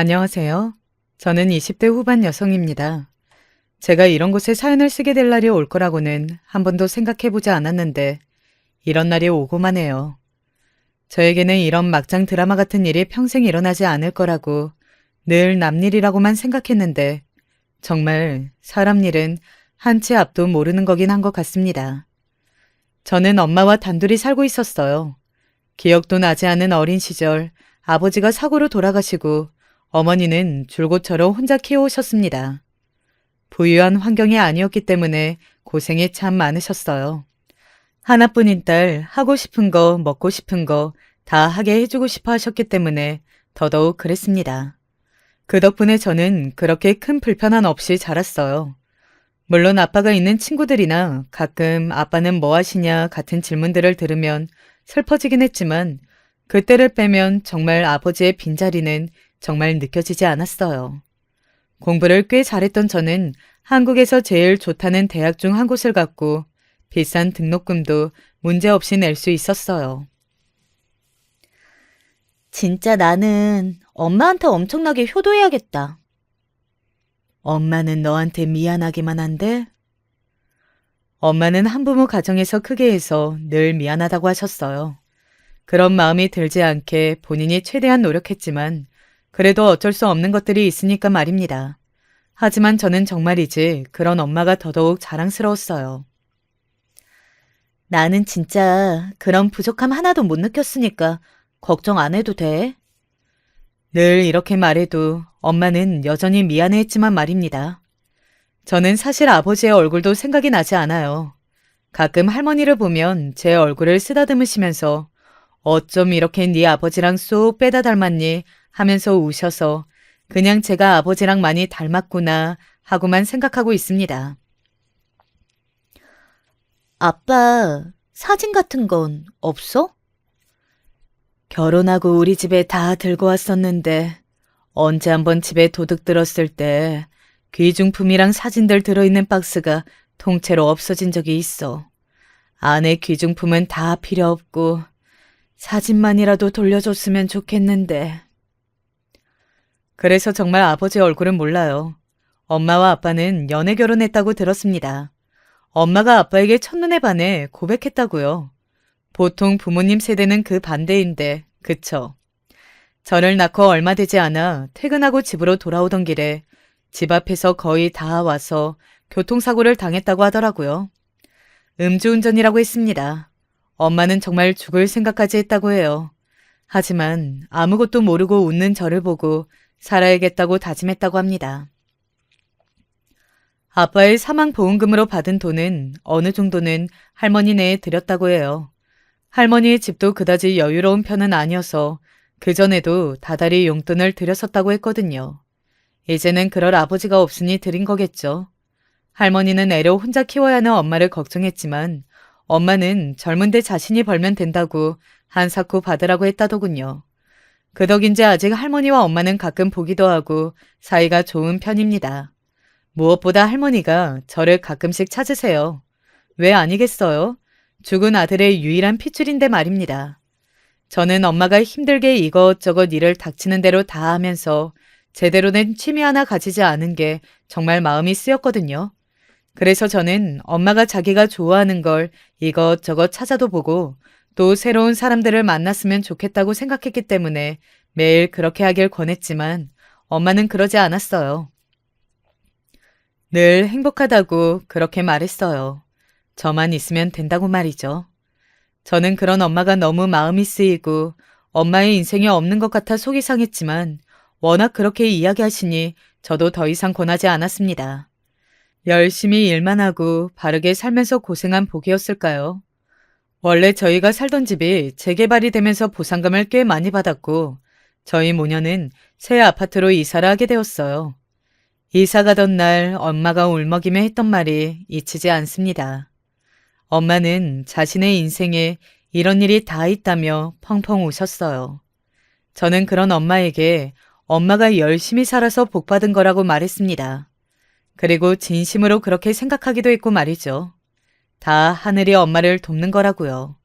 안녕하세요. 저는 20대 후반 여성입니다. 제가 이런 곳에 사연을 쓰게 될 날이 올 거라고는 한 번도 생각해 보지 않았는데 이런 날이 오고만 해요. 저에게는 이런 막장 드라마 같은 일이 평생 일어나지 않을 거라고 늘 남일이라고만 생각했는데 정말 사람 일은 한 치 앞도 모르는 거긴 한 것 같습니다. 저는 엄마와 단둘이 살고 있었어요. 기억도 나지 않은 어린 시절 아버지가 사고로 돌아가시고 어머니는 줄곧 저를 혼자 키워오셨습니다. 부유한 환경이 아니었기 때문에 고생이 참 많으셨어요. 하나뿐인 딸 하고 싶은 거 먹고 싶은 거 다 하게 해주고 싶어 하셨기 때문에 더더욱 그랬습니다. 그 덕분에 저는 그렇게 큰 불편함 없이 자랐어요. 물론 아빠가 있는 친구들이나 가끔 아빠는 뭐 하시냐 같은 질문들을 들으면 슬퍼지긴 했지만 그때를 빼면 정말 아버지의 빈자리는 정말 느껴지지 않았어요. 공부를 꽤 잘했던 저는 한국에서 제일 좋다는 대학 중 한 곳을 갔고 비싼 등록금도 문제없이 낼 수 있었어요. 진짜 나는 엄마한테 엄청나게 효도해야겠다. 엄마는 너한테 미안하기만 한데? 엄마는 한부모 가정에서 크게 해서 늘 미안하다고 하셨어요. 그런 마음이 들지 않게 본인이 최대한 노력했지만 그래도 어쩔 수 없는 것들이 있으니까 말입니다. 하지만 저는 정말이지 그런 엄마가 더더욱 자랑스러웠어요. 나는 진짜 그런 부족함 하나도 못 느꼈으니까 걱정 안 해도 돼. 늘 이렇게 말해도 엄마는 여전히 미안해했지만 말입니다. 저는 사실 아버지의 얼굴도 생각이 나지 않아요. 가끔 할머니를 보면 제 얼굴을 쓰다듬으시면서 어쩜 이렇게 네 아버지랑 쏙 빼다 닮았니 하면서 우셔서 그냥 제가 아버지랑 많이 닮았구나 하고만 생각하고 있습니다. 아빠 사진 같은 건 없어? 결혼하고 우리 집에 다 들고 왔었는데 언제 한번 집에 도둑 들었을 때 귀중품이랑 사진들 들어있는 박스가 통째로 없어진 적이 있어. 안에 귀중품은 다 필요 없고 사진만이라도 돌려줬으면 좋겠는데. 그래서 정말 아버지 얼굴은 몰라요. 엄마와 아빠는 연애 결혼했다고 들었습니다. 엄마가 아빠에게 첫눈에 반해 고백했다고요. 보통 부모님 세대는 그 반대인데, 그쵸? 저를 낳고 얼마 되지 않아 퇴근하고 집으로 돌아오던 길에 집 앞에서 거의 다 와서 교통사고를 당했다고 하더라고요. 음주운전이라고 했습니다. 엄마는 정말 죽을 생각까지 했다고 해요. 하지만 아무것도 모르고 웃는 저를 보고 살아야겠다고 다짐했다고 합니다. 아빠의 사망보험금으로 받은 돈은 어느 정도는 할머니네에 드렸다고 해요. 할머니의 집도 그다지 여유로운 편은 아니어서 그전에도 다달이 용돈을 드렸었다고 했거든요. 이제는 그럴 아버지가 없으니 드린 거겠죠. 할머니는 애를 혼자 키워야 하는 엄마를 걱정했지만 엄마는 젊은데 자신이 벌면 된다고 한사코 받으라고 했다더군요. 그 덕인지 아직 할머니와 엄마는 가끔 보기도 하고 사이가 좋은 편입니다. 무엇보다 할머니가 저를 가끔씩 찾으세요. 왜 아니겠어요? 죽은 아들의 유일한 핏줄인데 말입니다. 저는 엄마가 힘들게 이것저것 일을 닥치는 대로 다 하면서 제대로 된 취미 하나 가지지 않은 게 정말 마음이 쓰였거든요. 그래서 저는 엄마가 자기가 좋아하는 걸 이것저것 찾아도 보고 또 새로운 사람들을 만났으면 좋겠다고 생각했기 때문에 매일 그렇게 하길 권했지만 엄마는 그러지 않았어요. 늘 행복하다고 그렇게 말했어요. 저만 있으면 된다고 말이죠. 저는 그런 엄마가 너무 마음이 쓰이고 엄마의 인생이 없는 것 같아 속이 상했지만 워낙 그렇게 이야기하시니 저도 더 이상 권하지 않았습니다. 열심히 일만 하고 바르게 살면서 고생한 복이었을까요? 원래 저희가 살던 집이 재개발이 되면서 보상금을 꽤 많이 받았고 저희 모녀는 새 아파트로 이사를 하게 되었어요. 이사 가던 날 엄마가 울먹이며 했던 말이 잊히지 않습니다. 엄마는 자신의 인생에 이런 일이 다 있다며 펑펑 우셨어요. 저는 그런 엄마에게 엄마가 열심히 살아서 복받은 거라고 말했습니다. 그리고 진심으로 그렇게 생각하기도 했고 말이죠. 다 하늘이 엄마를 돕는 거라고요.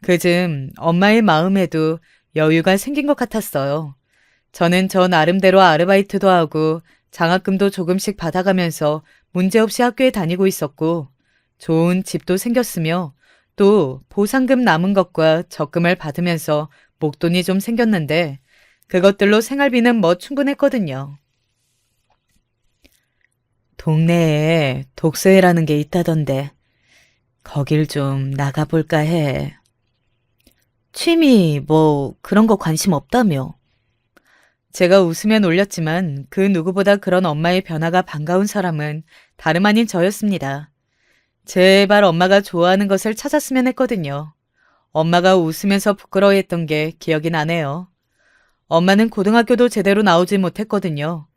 그즘 엄마의 마음에도 여유가 생긴 것 같았어요. 저는 저 나름대로 아르바이트도 하고 장학금도 조금씩 받아가면서 문제없이 학교에 다니고 있었고 좋은 집도 생겼으며 또 보상금 남은 것과 적금을 받으면서 목돈이 좀 생겼는데 그것들로 생활비는 뭐 충분했거든요. 동네에 독서회라는 게 있다던데 거길 좀 나가볼까 해. 취미, 뭐, 그런 거 관심 없다며. 제가 웃으며 놀렸지만 그 누구보다 그런 엄마의 변화가 반가운 사람은 다름 아닌 저였습니다. 제발 엄마가 좋아하는 것을 찾았으면 했거든요. 엄마가 웃으면서 부끄러워했던 게 기억이 나네요. 엄마는 고등학교도 제대로 나오지 못했거든요.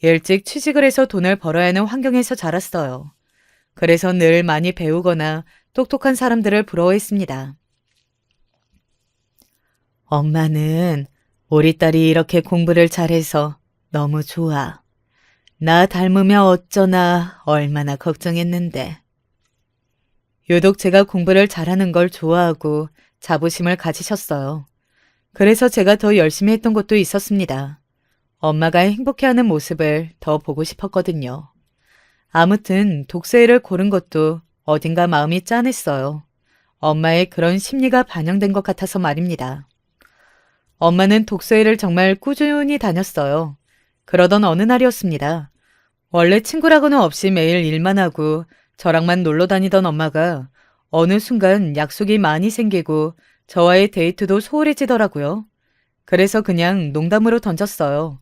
일찍 취직을 해서 돈을 벌어야 하는 환경에서 자랐어요. 그래서 늘 많이 배우거나 똑똑한 사람들을 부러워했습니다. 엄마는 우리 딸이 이렇게 공부를 잘해서 너무 좋아. 나 닮으면 어쩌나 얼마나 걱정했는데. 유독 제가 공부를 잘하는 걸 좋아하고 자부심을 가지셨어요. 그래서 제가 더 열심히 했던 것도 있었습니다. 엄마가 행복해하는 모습을 더 보고 싶었거든요. 아무튼 독서회를 고른 것도 어딘가 마음이 짠했어요. 엄마의 그런 심리가 반영된 것 같아서 말입니다. 엄마는 독서회를 정말 꾸준히 다녔어요. 그러던 어느 날이었습니다. 원래 친구라고는 없이 매일 일만 하고 저랑만 놀러 다니던 엄마가 어느 순간 약속이 많이 생기고 저와의 데이트도 소홀해지더라고요. 그래서 그냥 농담으로 던졌어요.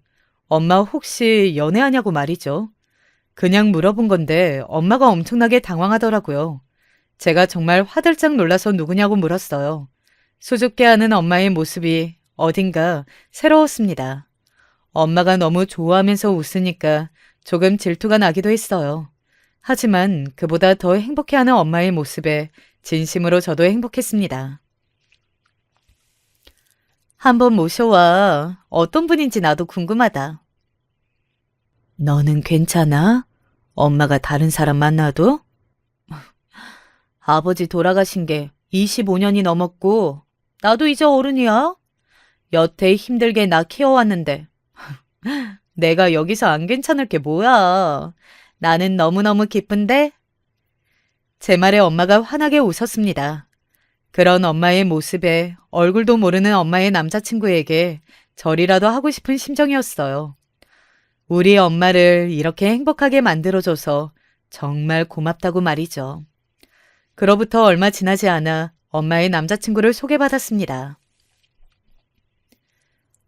엄마 혹시 연애하냐고 말이죠. 그냥 물어본 건데 엄마가 엄청나게 당황하더라고요. 제가 정말 화들짝 놀라서 누구냐고 물었어요. 수줍게하는 엄마의 모습이 어딘가 새로웠습니다. 엄마가 너무 좋아하면서 웃으니까 조금 질투가 나기도 했어요. 하지만 그보다 더 행복해하는 엄마의 모습에 진심으로 저도 행복했습니다. 한번 모셔와. 어떤 분인지 나도 궁금하다. 너는 괜찮아? 엄마가 다른 사람 만나도? 아버지 돌아가신 게 25년이 넘었고 나도 이제 어른이야. 여태 힘들게 나 키워왔는데 내가 여기서 안 괜찮을 게 뭐야. 나는 너무너무 기쁜데? 제 말에 엄마가 환하게 웃었습니다. 그런 엄마의 모습에 얼굴도 모르는 엄마의 남자친구에게 절이라도 하고 싶은 심정이었어요. 우리 엄마를 이렇게 행복하게 만들어줘서 정말 고맙다고 말이죠. 그로부터 얼마 지나지 않아 엄마의 남자친구를 소개받았습니다.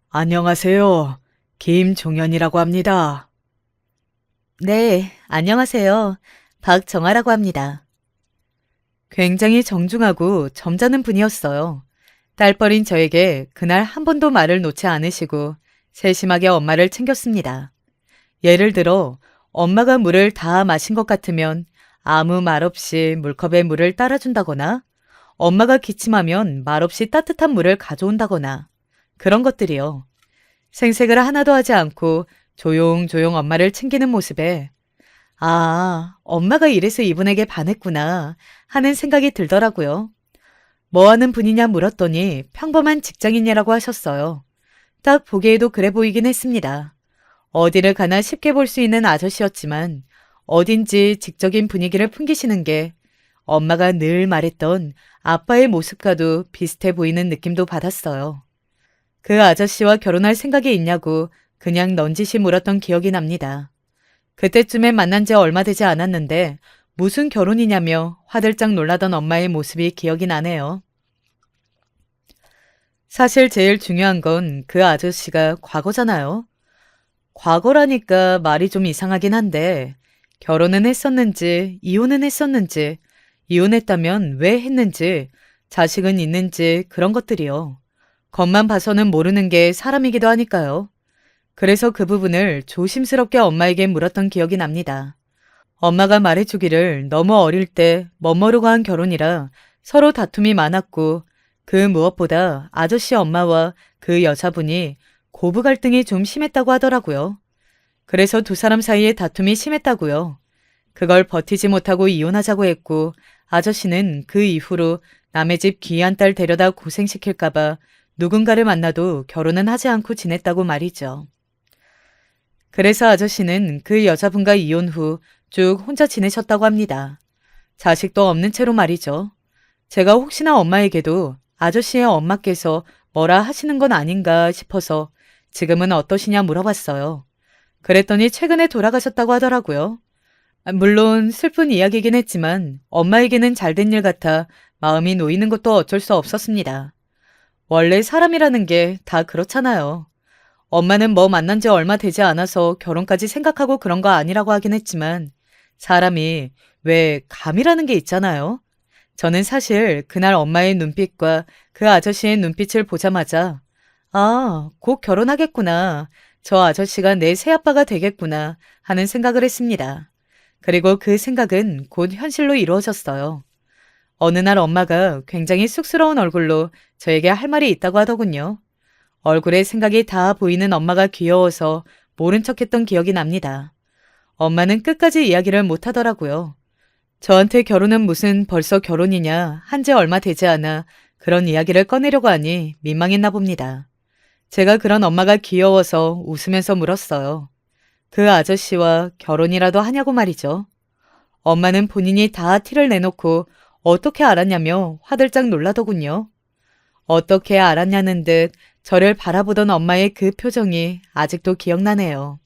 안녕하세요. 김종현이라고 합니다. 네, 안녕하세요. 박정아라고 합니다. 굉장히 정중하고 점잖은 분이었어요. 딸뻘인 저에게 그날 한 번도 말을 놓지 않으시고 세심하게 엄마를 챙겼습니다. 예를 들어 엄마가 물을 다 마신 것 같으면 아무 말 없이 물컵에 물을 따라준다거나 엄마가 기침하면 말없이 따뜻한 물을 가져온다거나 그런 것들이요. 생색을 하나도 하지 않고 조용조용 엄마를 챙기는 모습에 아, 엄마가 이래서 이분에게 반했구나 하는 생각이 들더라고요. 뭐 하는 분이냐 물었더니 평범한 직장인이라고 하셨어요. 딱 보기에도 그래 보이긴 했습니다. 어디를 가나 쉽게 볼 수 있는 아저씨였지만 어딘지 직적인 분위기를 풍기시는 게 엄마가 늘 말했던 아빠의 모습과도 비슷해 보이는 느낌도 받았어요. 그 아저씨와 결혼할 생각이 있냐고 그냥 넌지시 물었던 기억이 납니다. 그때쯤에 만난 지 얼마 되지 않았는데 무슨 결혼이냐며 화들짝 놀라던 엄마의 모습이 기억이 나네요. 사실 제일 중요한 건 그 아저씨가 과거잖아요. 과거라니까 말이 좀 이상하긴 한데 결혼은 했었는지 이혼은 했었는지 이혼했다면 왜 했는지 자식은 있는지 그런 것들이요. 겉만 봐서는 모르는 게 사람이기도 하니까요. 그래서 그 부분을 조심스럽게 엄마에게 물었던 기억이 납니다. 엄마가 말해주기를 너무 어릴 때 멋모르고 한 결혼이라 서로 다툼이 많았고 그 무엇보다 아저씨 엄마와 그 여자분이 고부 갈등이 좀 심했다고 하더라고요. 그래서 두 사람 사이에 다툼이 심했다고요. 그걸 버티지 못하고 이혼하자고 했고 아저씨는 그 이후로 남의 집 귀한 딸 데려다 고생시킬까봐 누군가를 만나도 결혼은 하지 않고 지냈다고 말이죠. 그래서 아저씨는 그 여자분과 이혼 후 쭉 혼자 지내셨다고 합니다. 자식도 없는 채로 말이죠. 제가 혹시나 엄마에게도 아저씨의 엄마께서 뭐라 하시는 건 아닌가 싶어서 지금은 어떠시냐 물어봤어요. 그랬더니 최근에 돌아가셨다고 하더라고요. 물론 슬픈 이야기이긴 했지만 엄마에게는 잘된 일 같아 마음이 놓이는 것도 어쩔 수 없었습니다. 원래 사람이라는 게 다 그렇잖아요. 엄마는 뭐 만난 지 얼마 되지 않아서 결혼까지 생각하고 그런 거 아니라고 하긴 했지만 사람이 왜 감이라는 게 있잖아요. 저는 사실 그날 엄마의 눈빛과 그 아저씨의 눈빛을 보자마자 아, 곧 결혼하겠구나. 저 아저씨가 내 새아빠가 되겠구나 하는 생각을 했습니다. 그리고 그 생각은 곧 현실로 이루어졌어요. 어느 날 엄마가 굉장히 쑥스러운 얼굴로 저에게 할 말이 있다고 하더군요. 얼굴에 생각이 다 보이는 엄마가 귀여워서 모른 척했던 기억이 납니다. 엄마는 끝까지 이야기를 못 하더라고요. 저한테 결혼은 무슨 벌써 결혼이냐, 한지 얼마 되지 않아 그런 이야기를 꺼내려고 하니 민망했나 봅니다. 제가 그런 엄마가 귀여워서 웃으면서 물었어요. 그 아저씨와 결혼이라도 하냐고 말이죠. 엄마는 본인이 다 티를 내놓고 어떻게 알았냐며 화들짝 놀라더군요. 어떻게 알았냐는 듯 저를 바라보던 엄마의 그 표정이 아직도 기억나네요.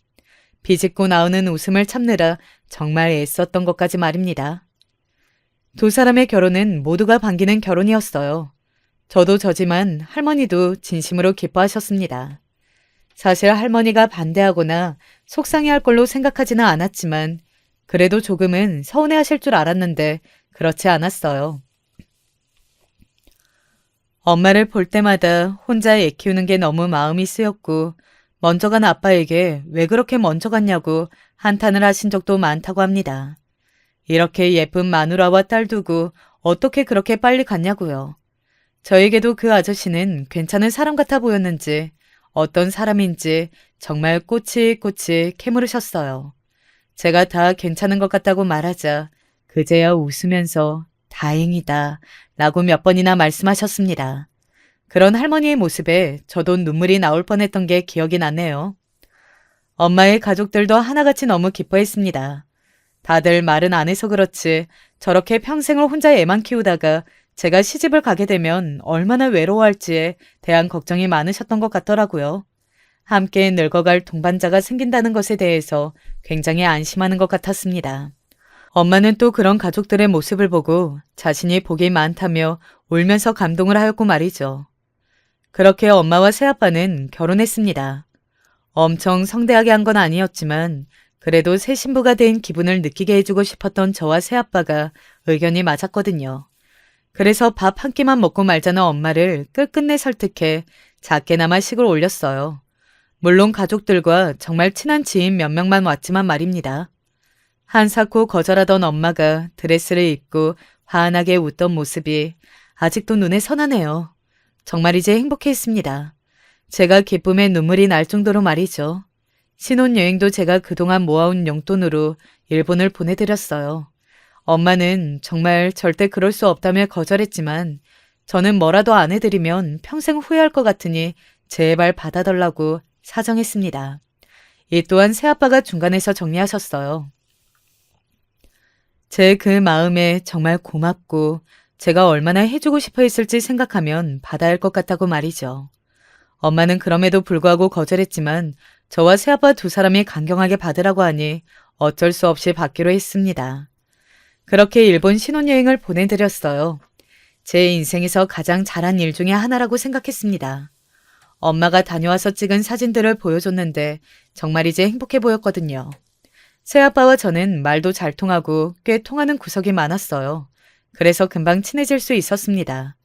비집고 나오는 웃음을 참느라 정말 애썼던 것까지 말입니다. 두 사람의 결혼은 모두가 반기는 결혼이었어요. 저도 저지만 할머니도 진심으로 기뻐하셨습니다. 사실 할머니가 반대하거나 속상해할 걸로 생각하지는 않았지만 그래도 조금은 서운해하실 줄 알았는데 그렇지 않았어요. 엄마를 볼 때마다 혼자 애 키우는 게 너무 마음이 쓰였고 먼저 간 아빠에게 왜 그렇게 먼저 갔냐고 한탄을 하신 적도 많다고 합니다. 이렇게 예쁜 마누라와 딸 두고 어떻게 그렇게 빨리 갔냐고요. 저에게도 그 아저씨는 괜찮은 사람 같아 보였는지 어떤 사람인지 정말 꼬치꼬치 캐물으셨어요. 제가 다 괜찮은 것 같다고 말하자 그제야 웃으면서 다행이다 라고 몇 번이나 말씀하셨습니다. 그런 할머니의 모습에 저도 눈물이 나올 뻔했던 게 기억이 나네요. 엄마의 가족들도 하나같이 너무 기뻐했습니다. 다들 말은 안 해서 그렇지 저렇게 평생을 혼자 애만 키우다가 제가 시집을 가게 되면 얼마나 외로워할지에 대한 걱정이 많으셨던 것 같더라고요. 함께 늙어갈 동반자가 생긴다는 것에 대해서 굉장히 안심하는 것 같았습니다. 엄마는 또 그런 가족들의 모습을 보고 자신이 복이 많다며 울면서 감동을 하였고 말이죠. 그렇게 엄마와 새아빠는 결혼했습니다. 엄청 성대하게 한 건 아니었지만 그래도 새 신부가 된 기분을 느끼게 해주고 싶었던 저와 새아빠가 의견이 맞았거든요. 그래서 밥 한 끼만 먹고 말자는 엄마를 끝끝내 설득해 작게나마 식을 올렸어요. 물론 가족들과 정말 친한 지인 몇 명만 왔지만 말입니다. 한사코 거절하던 엄마가 드레스를 입고 환하게 웃던 모습이 아직도 눈에 선하네요. 정말 이제 행복했습니다. 제가 기쁨에 눈물이 날 정도로 말이죠. 신혼여행도 제가 그동안 모아온 용돈으로 일본을 보내드렸어요. 엄마는 정말 절대 그럴 수 없다며 거절했지만 저는 뭐라도 안 해드리면 평생 후회할 것 같으니 제발 받아달라고 사정했습니다. 이 또한 새아빠가 중간에서 정리하셨어요. 제 그 마음에 정말 고맙고 제가 얼마나 해주고 싶어 했을지 생각하면 받아야 할 것 같다고 말이죠. 엄마는 그럼에도 불구하고 거절했지만 저와 새아빠 두 사람이 강경하게 받으라고 하니 어쩔 수 없이 받기로 했습니다. 그렇게 일본 신혼여행을 보내드렸어요. 제 인생에서 가장 잘한 일 중에 하나라고 생각했습니다. 엄마가 다녀와서 찍은 사진들을 보여줬는데 정말 이제 행복해 보였거든요. 새아빠와 저는 말도 잘 통하고 꽤 통하는 구석이 많았어요. 그래서 금방 친해질 수 있었습니다.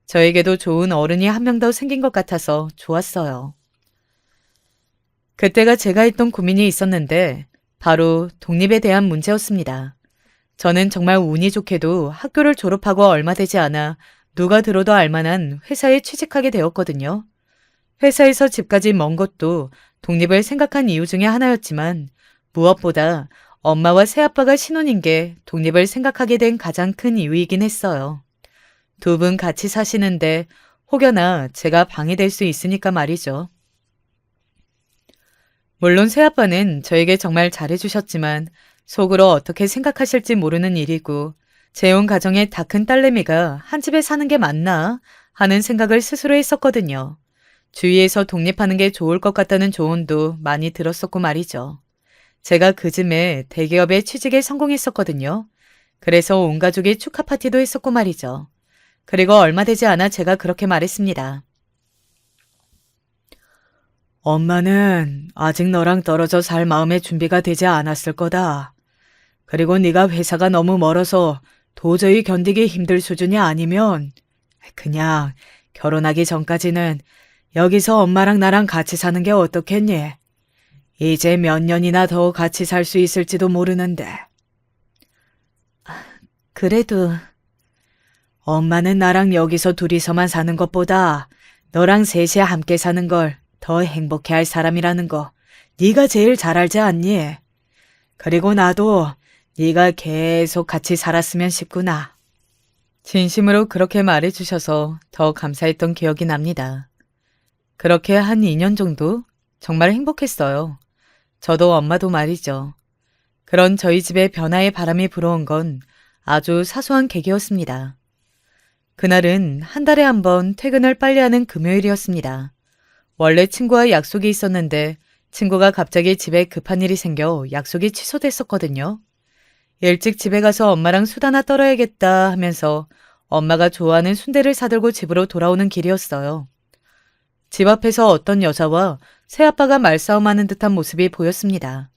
저에게도 좋은 어른이 한 명 더 생긴 것 같아서 좋았어요. 그때가 제가 했던 고민이 있었는데 바로 독립에 대한 문제였습니다. 저는 정말 운이 좋게도 학교를 졸업하고 얼마 되지 않아 누가 들어도 알만한 회사에 취직하게 되었거든요. 회사에서 집까지 먼 것도 독립을 생각한 이유 중에 하나였지만 무엇보다 엄마와 새아빠가 신혼인 게 독립을 생각하게 된 가장 큰 이유이긴 했어요. 두 분 같이 사시는데 혹여나 제가 방해될 수 있으니까 말이죠. 물론 새아빠는 저에게 정말 잘해주셨지만 속으로 어떻게 생각하실지 모르는 일이고 재혼 가정의 다 큰 딸내미가 한 집에 사는 게 맞나 하는 생각을 스스로 했었거든요. 주위에서 독립하는 게 좋을 것 같다는 조언도 많이 들었었고 말이죠. 제가 그쯤에 대기업에 취직에 성공했었거든요. 그래서 온 가족이 축하 파티도 했었고 말이죠. 그리고 얼마 되지 않아 제가 그렇게 말했습니다. 엄마는 아직 너랑 떨어져 살 마음의 준비가 되지 않았을 거다. 그리고 네가 회사가 너무 멀어서 도저히 견디기 힘들 수준이 아니면 그냥 결혼하기 전까지는 여기서 엄마랑 나랑 같이 사는 게 어떻겠니? 이제 몇 년이나 더 같이 살 수 있을지도 모르는데. 그래도 엄마는 나랑 여기서 둘이서만 사는 것보다 너랑 셋이 함께 사는 걸 더 행복해할 사람이라는 거 네가 제일 잘 알지 않니? 그리고 나도 네가 계속 같이 살았으면 싶구나. 진심으로 그렇게 말해주셔서 더 감사했던 기억이 납니다. 그렇게 한 2년 정도 정말 행복했어요. 저도 엄마도 말이죠. 그런 저희 집에 변화의 바람이 불어온 건 아주 사소한 계기였습니다. 그날은 한 달에 한 번 퇴근을 빨리 하는 금요일이었습니다. 원래 친구와 약속이 있었는데 친구가 갑자기 집에 급한 일이 생겨 약속이 취소됐었거든요. 일찍 집에 가서 엄마랑 수다나 떨어야겠다 하면서 엄마가 좋아하는 순대를 사들고 집으로 돌아오는 길이었어요. 집 앞에서 어떤 여자와 새아빠가 말싸움하는 듯한 모습이 보였습니다.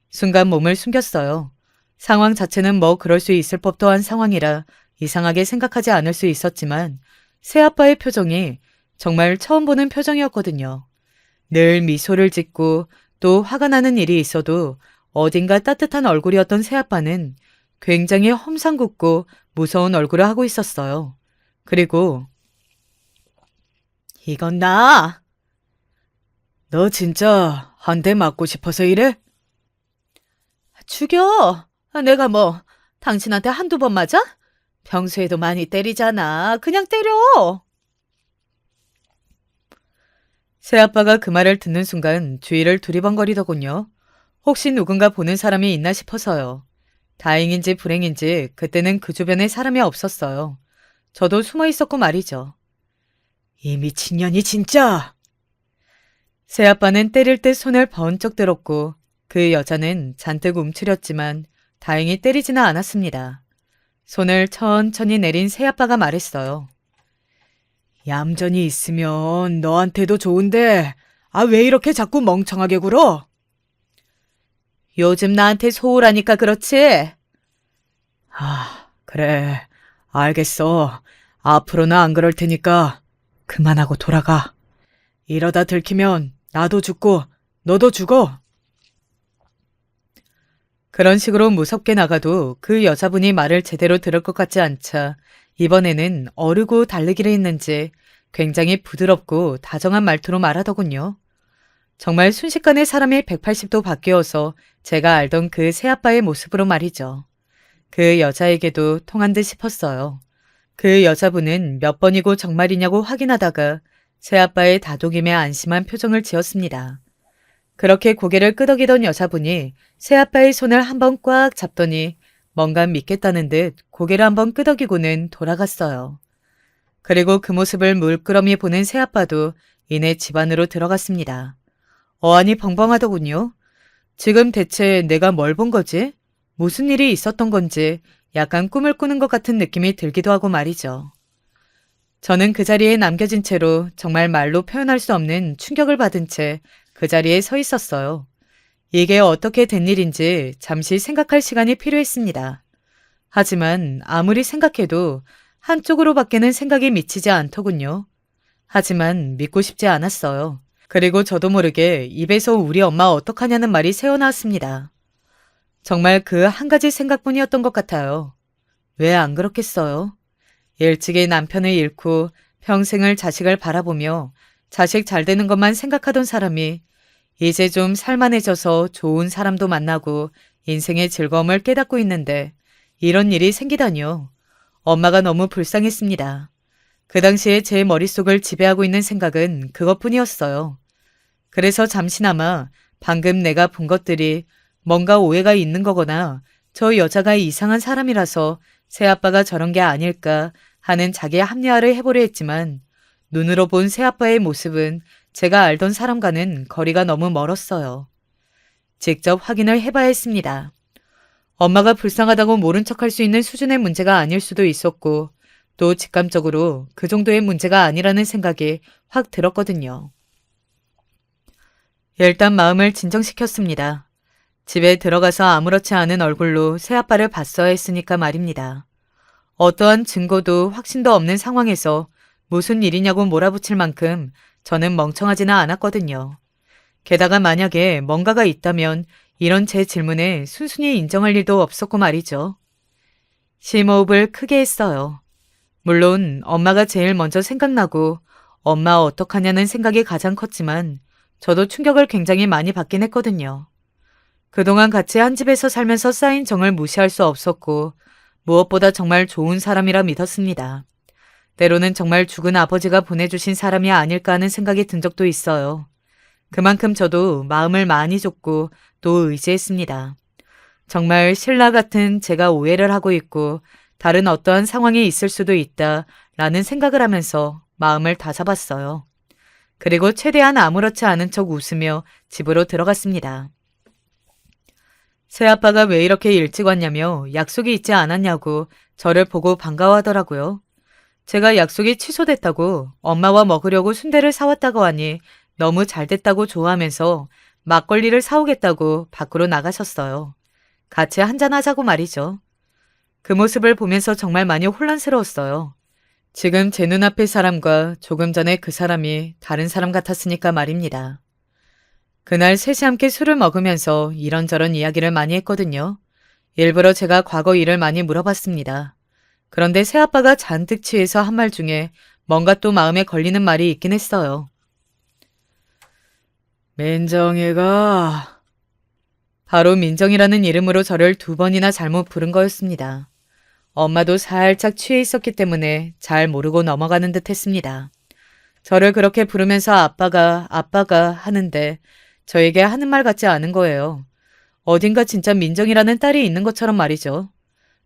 순간 몸을 숨겼어요. 상황 자체는 뭐 그럴 수 있을 법도 한 상황이라 이상하게 생각하지 않을 수 있었지만 새아빠의 표정이 정말 처음 보는 표정이었거든요. 늘 미소를 짓고 또 화가 나는 일이 있어도 어딘가 따뜻한 얼굴이었던 새아빠는 굉장히 험상궂고 무서운 얼굴을 하고 있었어요. 그리고 이건 나! 너 진짜 한 대 맞고 싶어서 이래? 죽여! 내가 뭐 당신한테 한두 번 맞아? 평소에도 많이 때리잖아. 그냥 때려! 새아빠가 그 말을 듣는 순간 주위를 두리번거리더군요. 혹시 누군가 보는 사람이 있나 싶어서요. 다행인지 불행인지 그때는 그 주변에 사람이 없었어요. 저도 숨어 있었고 말이죠. 이 미친년이 진짜! 새아빠는 때릴 때 손을 번쩍 들었고 그 여자는 잔뜩 움츠렸지만 다행히 때리지는 않았습니다. 손을 천천히 내린 새아빠가 말했어요. 얌전히 있으면 너한테도 좋은데 왜 이렇게 자꾸 멍청하게 굴어? 요즘 나한테 소홀하니까 그렇지? 그래. 알겠어. 앞으로는 안 그럴 테니까 그만하고 돌아가. 이러다 들키면 나도 죽고 너도 죽어. 그런 식으로 무섭게 나가도 그 여자분이 말을 제대로 들을 것 같지 않자 이번에는 어르고 달르기를 했는지 굉장히 부드럽고 다정한 말투로 말하더군요. 정말 순식간에 사람이 180도 바뀌어서 제가 알던 그 새아빠의 모습으로 말이죠. 그 여자에게도 통한 듯 싶었어요. 그 여자분은 몇 번이고 정말이냐고 확인하다가 새아빠의 다독임에 안심한 표정을 지었습니다. 그렇게 고개를 끄덕이던 여자분이 새아빠의 손을 한번 꽉 잡더니 뭔가 믿겠다는 듯 고개를 한번 끄덕이고는 돌아갔어요. 그리고 그 모습을 물끄러미 보는 새아빠도 이내 집 안으로 들어갔습니다. 어안이 벙벙하더군요. 지금 대체 내가 뭘 본 거지? 무슨 일이 있었던 건지 약간 꿈을 꾸는 것 같은 느낌이 들기도 하고 말이죠. 저는 그 자리에 남겨진 채로 정말 말로 표현할 수 없는 충격을 받은 채 그 자리에 서 있었어요. 이게 어떻게 된 일인지 잠시 생각할 시간이 필요했습니다. 하지만 아무리 생각해도 한쪽으로밖에는 생각이 미치지 않더군요. 하지만 믿고 싶지 않았어요. 그리고 저도 모르게 입에서 우리 엄마 어떡하냐는 말이 새어나왔습니다. 정말 그 한 가지 생각뿐이었던 것 같아요. 왜 안 그렇겠어요? 일찍이 남편을 잃고 평생을 자식을 바라보며 자식 잘 되는 것만 생각하던 사람이 이제 좀 살만해져서 좋은 사람도 만나고 인생의 즐거움을 깨닫고 있는데 이런 일이 생기다니요. 엄마가 너무 불쌍했습니다. 그 당시에 제 머릿속을 지배하고 있는 생각은 그것뿐이었어요. 그래서 잠시나마 방금 내가 본 것들이 뭔가 오해가 있는 거거나 저 여자가 이상한 사람이라서 새아빠가 저런 게 아닐까 하는 자기 합리화를 해보려 했지만 눈으로 본 새아빠의 모습은 제가 알던 사람과는 거리가 너무 멀었어요. 직접 확인을 해봐야 했습니다. 엄마가 불쌍하다고 모른 척할 수 있는 수준의 문제가 아닐 수도 있었고 또 직감적으로 그 정도의 문제가 아니라는 생각이 확 들었거든요. 일단 마음을 진정시켰습니다. 집에 들어가서 아무렇지 않은 얼굴로 새아빠를 봤어야 했으니까 말입니다. 어떠한 증거도 확신도 없는 상황에서 무슨 일이냐고 몰아붙일 만큼 저는 멍청하지는 않았거든요. 게다가 만약에 뭔가가 있다면 이런 제 질문에 순순히 인정할 일도 없었고 말이죠. 심호흡을 크게 했어요. 물론 엄마가 제일 먼저 생각나고 엄마 어떡하냐는 생각이 가장 컸지만 저도 충격을 굉장히 많이 받긴 했거든요. 그동안 같이 한 집에서 살면서 쌓인 정을 무시할 수 없었고 무엇보다 정말 좋은 사람이라 믿었습니다. 때로는 정말 죽은 아버지가 보내주신 사람이 아닐까 하는 생각이 든 적도 있어요. 그만큼 저도 마음을 많이 줬고 또 의지했습니다. 정말 신라 같은 제가 오해를 하고 있고 다른 어떠한 상황이 있을 수도 있다라는 생각을 하면서 마음을 다잡았어요. 그리고 최대한 아무렇지 않은 척 웃으며 집으로 들어갔습니다. 새아빠가 왜 이렇게 일찍 왔냐며 약속이 있지 않았냐고 저를 보고 반가워하더라고요. 제가 약속이 취소됐다고 엄마와 먹으려고 순대를 사왔다고 하니 너무 잘 됐다고 좋아하면서 막걸리를 사오겠다고 밖으로 나가셨어요. 같이 한잔하자고 말이죠. 그 모습을 보면서 정말 많이 혼란스러웠어요. 지금 제 눈앞의 사람과 조금 전에 그 사람이 다른 사람 같았으니까 말입니다. 그날 셋이 함께 술을 먹으면서 이런저런 이야기를 많이 했거든요. 일부러 제가 과거 일을 많이 물어봤습니다. 그런데 새아빠가 잔뜩 취해서 한 말 중에 뭔가 또 마음에 걸리는 말이 있긴 했어요. 민정이가... 바로 민정이라는 이름으로 저를 2번이나 잘못 부른 거였습니다. 엄마도 살짝 취해 있었기 때문에 잘 모르고 넘어가는 듯 했습니다. 저를 그렇게 부르면서 아빠가 하는데 저에게 하는 말 같지 않은 거예요. 어딘가 진짜 민정이라는 딸이 있는 것처럼 말이죠.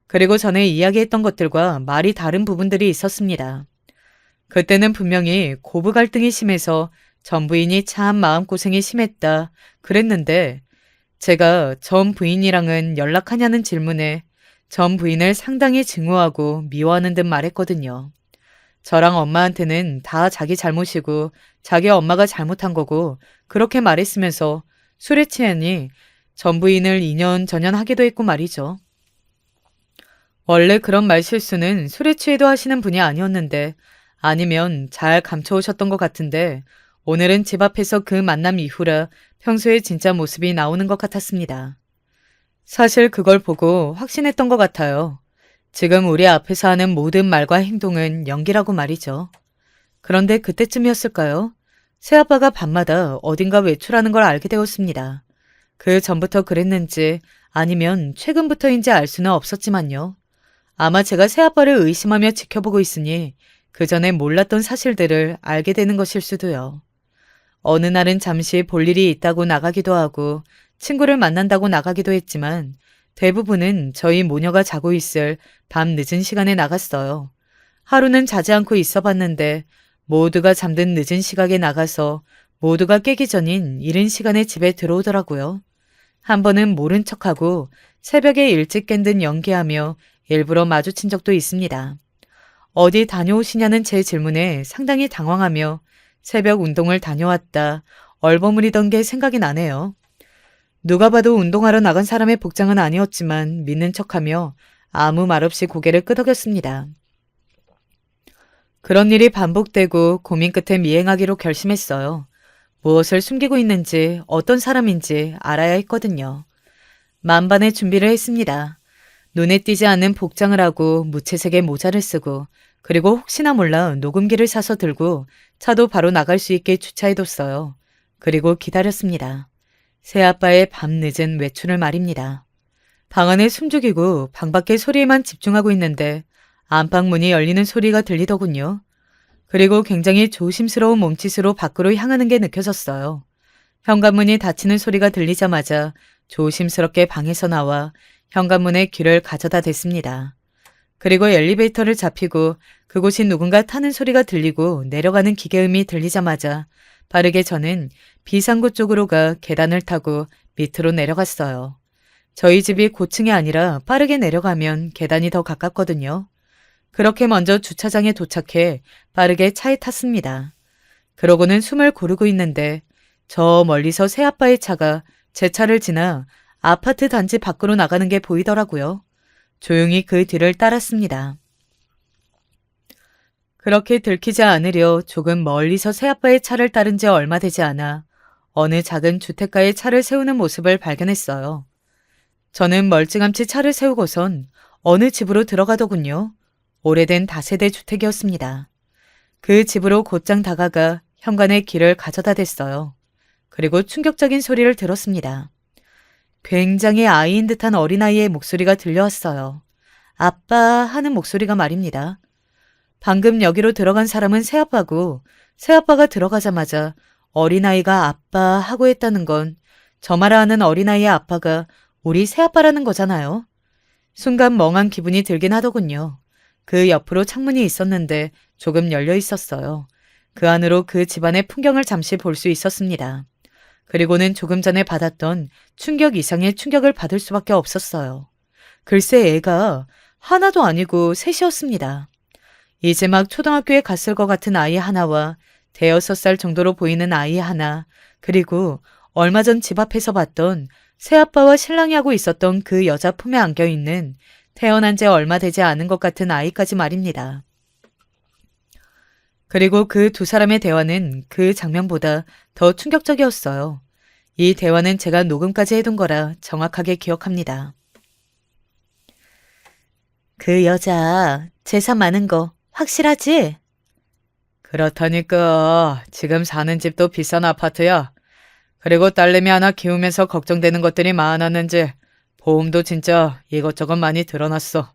그리고 전에 이야기했던 것들과 말이 다른 부분들이 있었습니다. 그때는 분명히 고부 갈등이 심해서 전 부인이 참 마음고생이 심했다 그랬는데 제가 전 부인이랑은 연락하냐는 질문에 전 부인을 상당히 증오하고 미워하는 듯 말했거든요. 저랑 엄마한테는 다 자기 잘못이고 자기 엄마가 잘못한 거고 그렇게 말했으면서 술에 취하니 전 부인을 이년저년 하기도 했고 말이죠. 원래 그런 말실수는 술에 취해도 하시는 분이 아니었는데 아니면 잘 감춰오셨던 것 같은데 오늘은 집 앞에서 그 만남 이후라 평소에 진짜 모습이 나오는 것 같았습니다. 사실 그걸 보고 확신했던 것 같아요. 지금 우리 앞에서 하는 모든 말과 행동은 연기라고 말이죠. 그런데 그때쯤이었을까요? 새아빠가 밤마다 어딘가 외출하는 걸 알게 되었습니다. 그 전부터 그랬는지 아니면 최근부터인지 알 수는 없었지만요. 아마 제가 새아빠를 의심하며 지켜보고 있으니 그 전에 몰랐던 사실들을 알게 되는 것일 수도요. 어느 날은 잠시 볼 일이 있다고 나가기도 하고 친구를 만난다고 나가기도 했지만 대부분은 저희 모녀가 자고 있을 밤 늦은 시간에 나갔어요. 하루는 자지 않고 있어 봤는데 모두가 잠든 늦은 시각에 나가서 모두가 깨기 전인 이른 시간에 집에 들어오더라고요. 한 번은 모른 척하고 새벽에 일찍 깬 듯 연기하며 일부러 마주친 적도 있습니다. 어디 다녀오시냐는 제 질문에 상당히 당황하며 새벽 운동을 다녀왔다 얼버무리던 게 생각이 나네요. 누가 봐도 운동하러 나간 사람의 복장은 아니었지만 믿는 척하며 아무 말 없이 고개를 끄덕였습니다. 그런 일이 반복되고 고민 끝에 미행하기로 결심했어요. 무엇을 숨기고 있는지 어떤 사람인지 알아야 했거든요. 만반의 준비를 했습니다. 눈에 띄지 않는 복장을 하고 무채색의 모자를 쓰고 그리고 혹시나 몰라 녹음기를 사서 들고 차도 바로 나갈 수 있게 주차해뒀어요. 그리고 기다렸습니다. 새아빠의 밤늦은 외출을 말입니다. 방 안에 숨죽이고 방 밖의 소리에만 집중하고 있는데 안방 문이 열리는 소리가 들리더군요. 그리고 굉장히 조심스러운 몸짓으로 밖으로 향하는 게 느껴졌어요. 현관문이 닫히는 소리가 들리자마자 조심스럽게 방에서 나와 현관문에 귀를 가져다 댔습니다. 그리고 엘리베이터를 잡히고 그곳이 누군가 타는 소리가 들리고 내려가는 기계음이 들리자마자 빠르게 저는 비상구 쪽으로 가 계단을 타고 밑으로 내려갔어요. 저희 집이 고층이 아니라 빠르게 내려가면 계단이 더 가깝거든요. 그렇게 먼저 주차장에 도착해 빠르게 차에 탔습니다. 그러고는 숨을 고르고 있는데 저 멀리서 새아빠의 차가 제 차를 지나 아파트 단지 밖으로 나가는 게 보이더라고요. 조용히 그 뒤를 따랐습니다. 그렇게 들키지 않으려 조금 멀리서 새아빠의 차를 따른 지 얼마 되지 않아 어느 작은 주택가에 차를 세우는 모습을 발견했어요. 저는 멀찌감치 차를 세우고선 어느 집으로 들어가더군요. 오래된 다세대 주택이었습니다. 그 집으로 곧장 다가가 현관에 길을 가져다 댔어요. 그리고 충격적인 소리를 들었습니다. 굉장히 아이인 듯한 어린아이의 목소리가 들려왔어요. 아빠 하는 목소리가 말입니다. 방금 여기로 들어간 사람은 새아빠고 새아빠가 들어가자마자 어린아이가 아빠 하고 했다는 건 저 말하는 어린아이의 아빠가 우리 새아빠라는 거잖아요. 순간 멍한 기분이 들긴 하더군요. 그 옆으로 창문이 있었는데 조금 열려 있었어요. 그 안으로 그 집안의 풍경을 잠시 볼 수 있었습니다. 그리고는 조금 전에 받았던 충격 이상의 충격을 받을 수밖에 없었어요. 글쎄 애가 하나도 아니고 셋이었습니다. 이제 막 초등학교에 갔을 것 같은 아이 하나와 5살 정도로 보이는 아이 하나, 그리고 얼마 전 집 앞에서 봤던 새아빠와 신랑이 하고 있었던 그 여자 품에 안겨있는 태어난 지 얼마 되지 않은 것 같은 아이까지 말입니다. 그리고 그 두 사람의 대화는 그 장면보다 더 충격적이었어요. 이 대화는 제가 녹음까지 해둔 거라 정확하게 기억합니다. 그 여자 재산 많은 거 확실하지? 그렇다니까. 지금 사는 집도 비싼 아파트야. 그리고 딸내미 하나 키우면서 걱정되는 것들이 많았는지 보험도 진짜 이것저것 많이 들어놨어.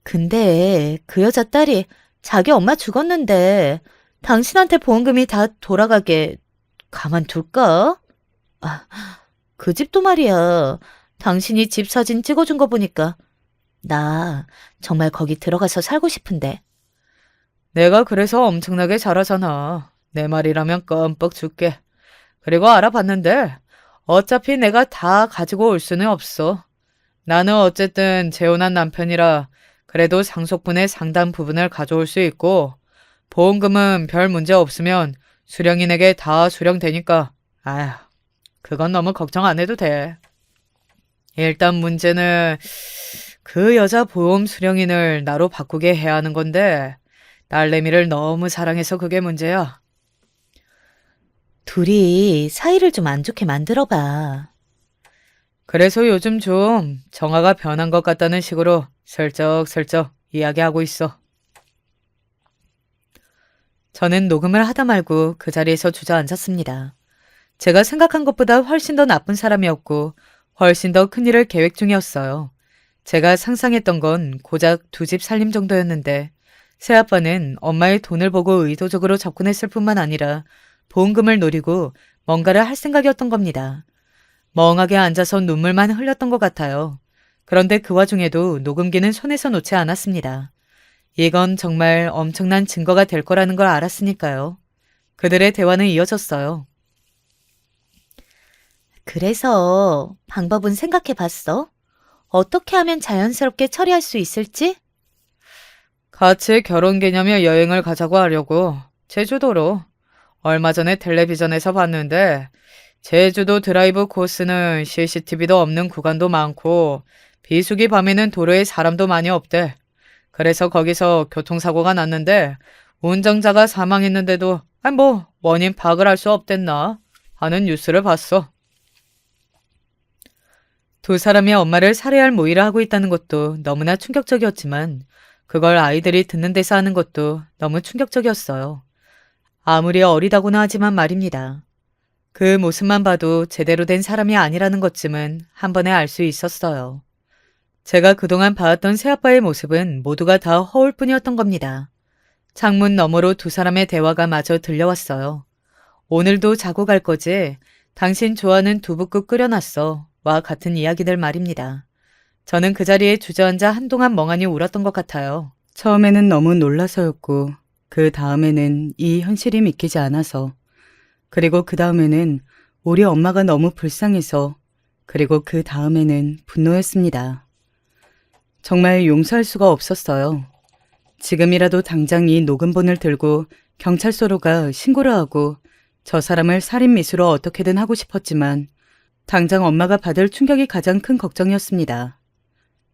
근데 그 여자 딸이 자기 엄마 죽었는데 당신한테 보험금이 다 돌아가게 가만둘까? 아, 그 집도 말이야. 당신이 집 사진 찍어준 거 보니까 나 정말 거기 들어가서 살고 싶은데. 내가 그래서 엄청나게 잘하잖아. 내 말이라면 껌뻑 줄게. 그리고 알아봤는데 어차피 내가 다 가지고 올 수는 없어. 나는 어쨌든 재혼한 남편이라 그래도 상속분의 상당 부분을 가져올 수 있고 보험금은 별 문제 없으면 수령인에게 다 수령되니까 아휴 그건 너무 걱정 안 해도 돼. 일단 문제는 그 여자 보험 수령인을 나로 바꾸게 해야 하는 건데 딸내미를 너무 사랑해서 그게 문제야. 둘이 사이를 좀 안 좋게 만들어봐. 그래서 요즘 좀 정화가 변한 것 같다는 식으로 슬쩍슬쩍 이야기하고 있어. 저는 녹음을 하다 말고 그 자리에서 주저앉았습니다. 제가 생각한 것보다 훨씬 더 나쁜 사람이었고 훨씬 더 큰일을 계획 중이었어요. 제가 상상했던 건 고작 2집 살림 정도였는데 새아빠는 엄마의 돈을 보고 의도적으로 접근했을 뿐만 아니라 보험금을 노리고 뭔가를 할 생각이었던 겁니다. 멍하게 앉아서 눈물만 흘렸던 것 같아요. 그런데 그 와중에도 녹음기는 손에서 놓지 않았습니다. 이건 정말 엄청난 증거가 될 거라는 걸 알았으니까요. 그들의 대화는 이어졌어요. 그래서 방법은 생각해 봤어? 어떻게 하면 자연스럽게 처리할 수 있을지? 같이 결혼기념일 여행을 가자고 하려고 제주도로. 얼마 전에 텔레비전에서 봤는데 제주도 드라이브 코스는 CCTV도 없는 구간도 많고 비수기 밤에는 도로에 사람도 많이 없대. 그래서 거기서 교통사고가 났는데 운전자가 사망했는데도 원인 파악을 할 수 없댔나 하는 뉴스를 봤어. 두 사람이 엄마를 살해할 모의를 하고 있다는 것도 너무나 충격적이었지만 그걸 아이들이 듣는 데서 하는 것도 너무 충격적이었어요. 아무리 어리다고나 하지만 말입니다. 그 모습만 봐도 제대로 된 사람이 아니라는 것쯤은 한 번에 알 수 있었어요. 제가 그동안 봐왔던 새아빠의 모습은 모두가 다 허울뿐이었던 겁니다. 창문 너머로 두 사람의 대화가 마저 들려왔어요. 오늘도 자고 갈 거지? 당신 좋아하는 두부국 끓여놨어. 와 같은 이야기들 말입니다. 저는 그 자리에 주저앉아 한동안 멍하니 울었던 것 같아요. 처음에는 너무 놀라서였고, 그 다음에는 이 현실이 믿기지 않아서, 그리고 그 다음에는 우리 엄마가 너무 불쌍해서, 그리고 그 다음에는 분노했습니다. 정말 용서할 수가 없었어요. 지금이라도 당장 이 녹음본을 들고 경찰서로 가 신고를 하고 저 사람을 살인 미수로 어떻게든 하고 싶었지만 당장 엄마가 받을 충격이 가장 큰 걱정이었습니다.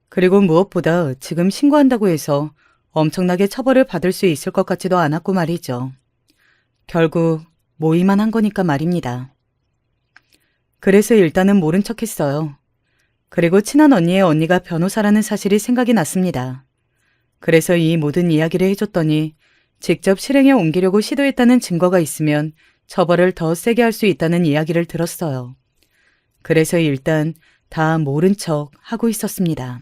그리고 무엇보다 지금 신고한다고 해서 엄청나게 처벌을 받을 수 있을 것 같지도 않았고 말이죠. 결국 모의만 한 거니까 말입니다. 그래서 일단은 모른 척 했어요. 그리고 친한 언니의 언니가 변호사라는 사실이 생각이 났습니다. 그래서 이 모든 이야기를 해줬더니 직접 실행에 옮기려고 시도했다는 증거가 있으면 처벌을 더 세게 할 수 있다는 이야기를 들었어요. 그래서 일단 다 모른 척 하고 있었습니다.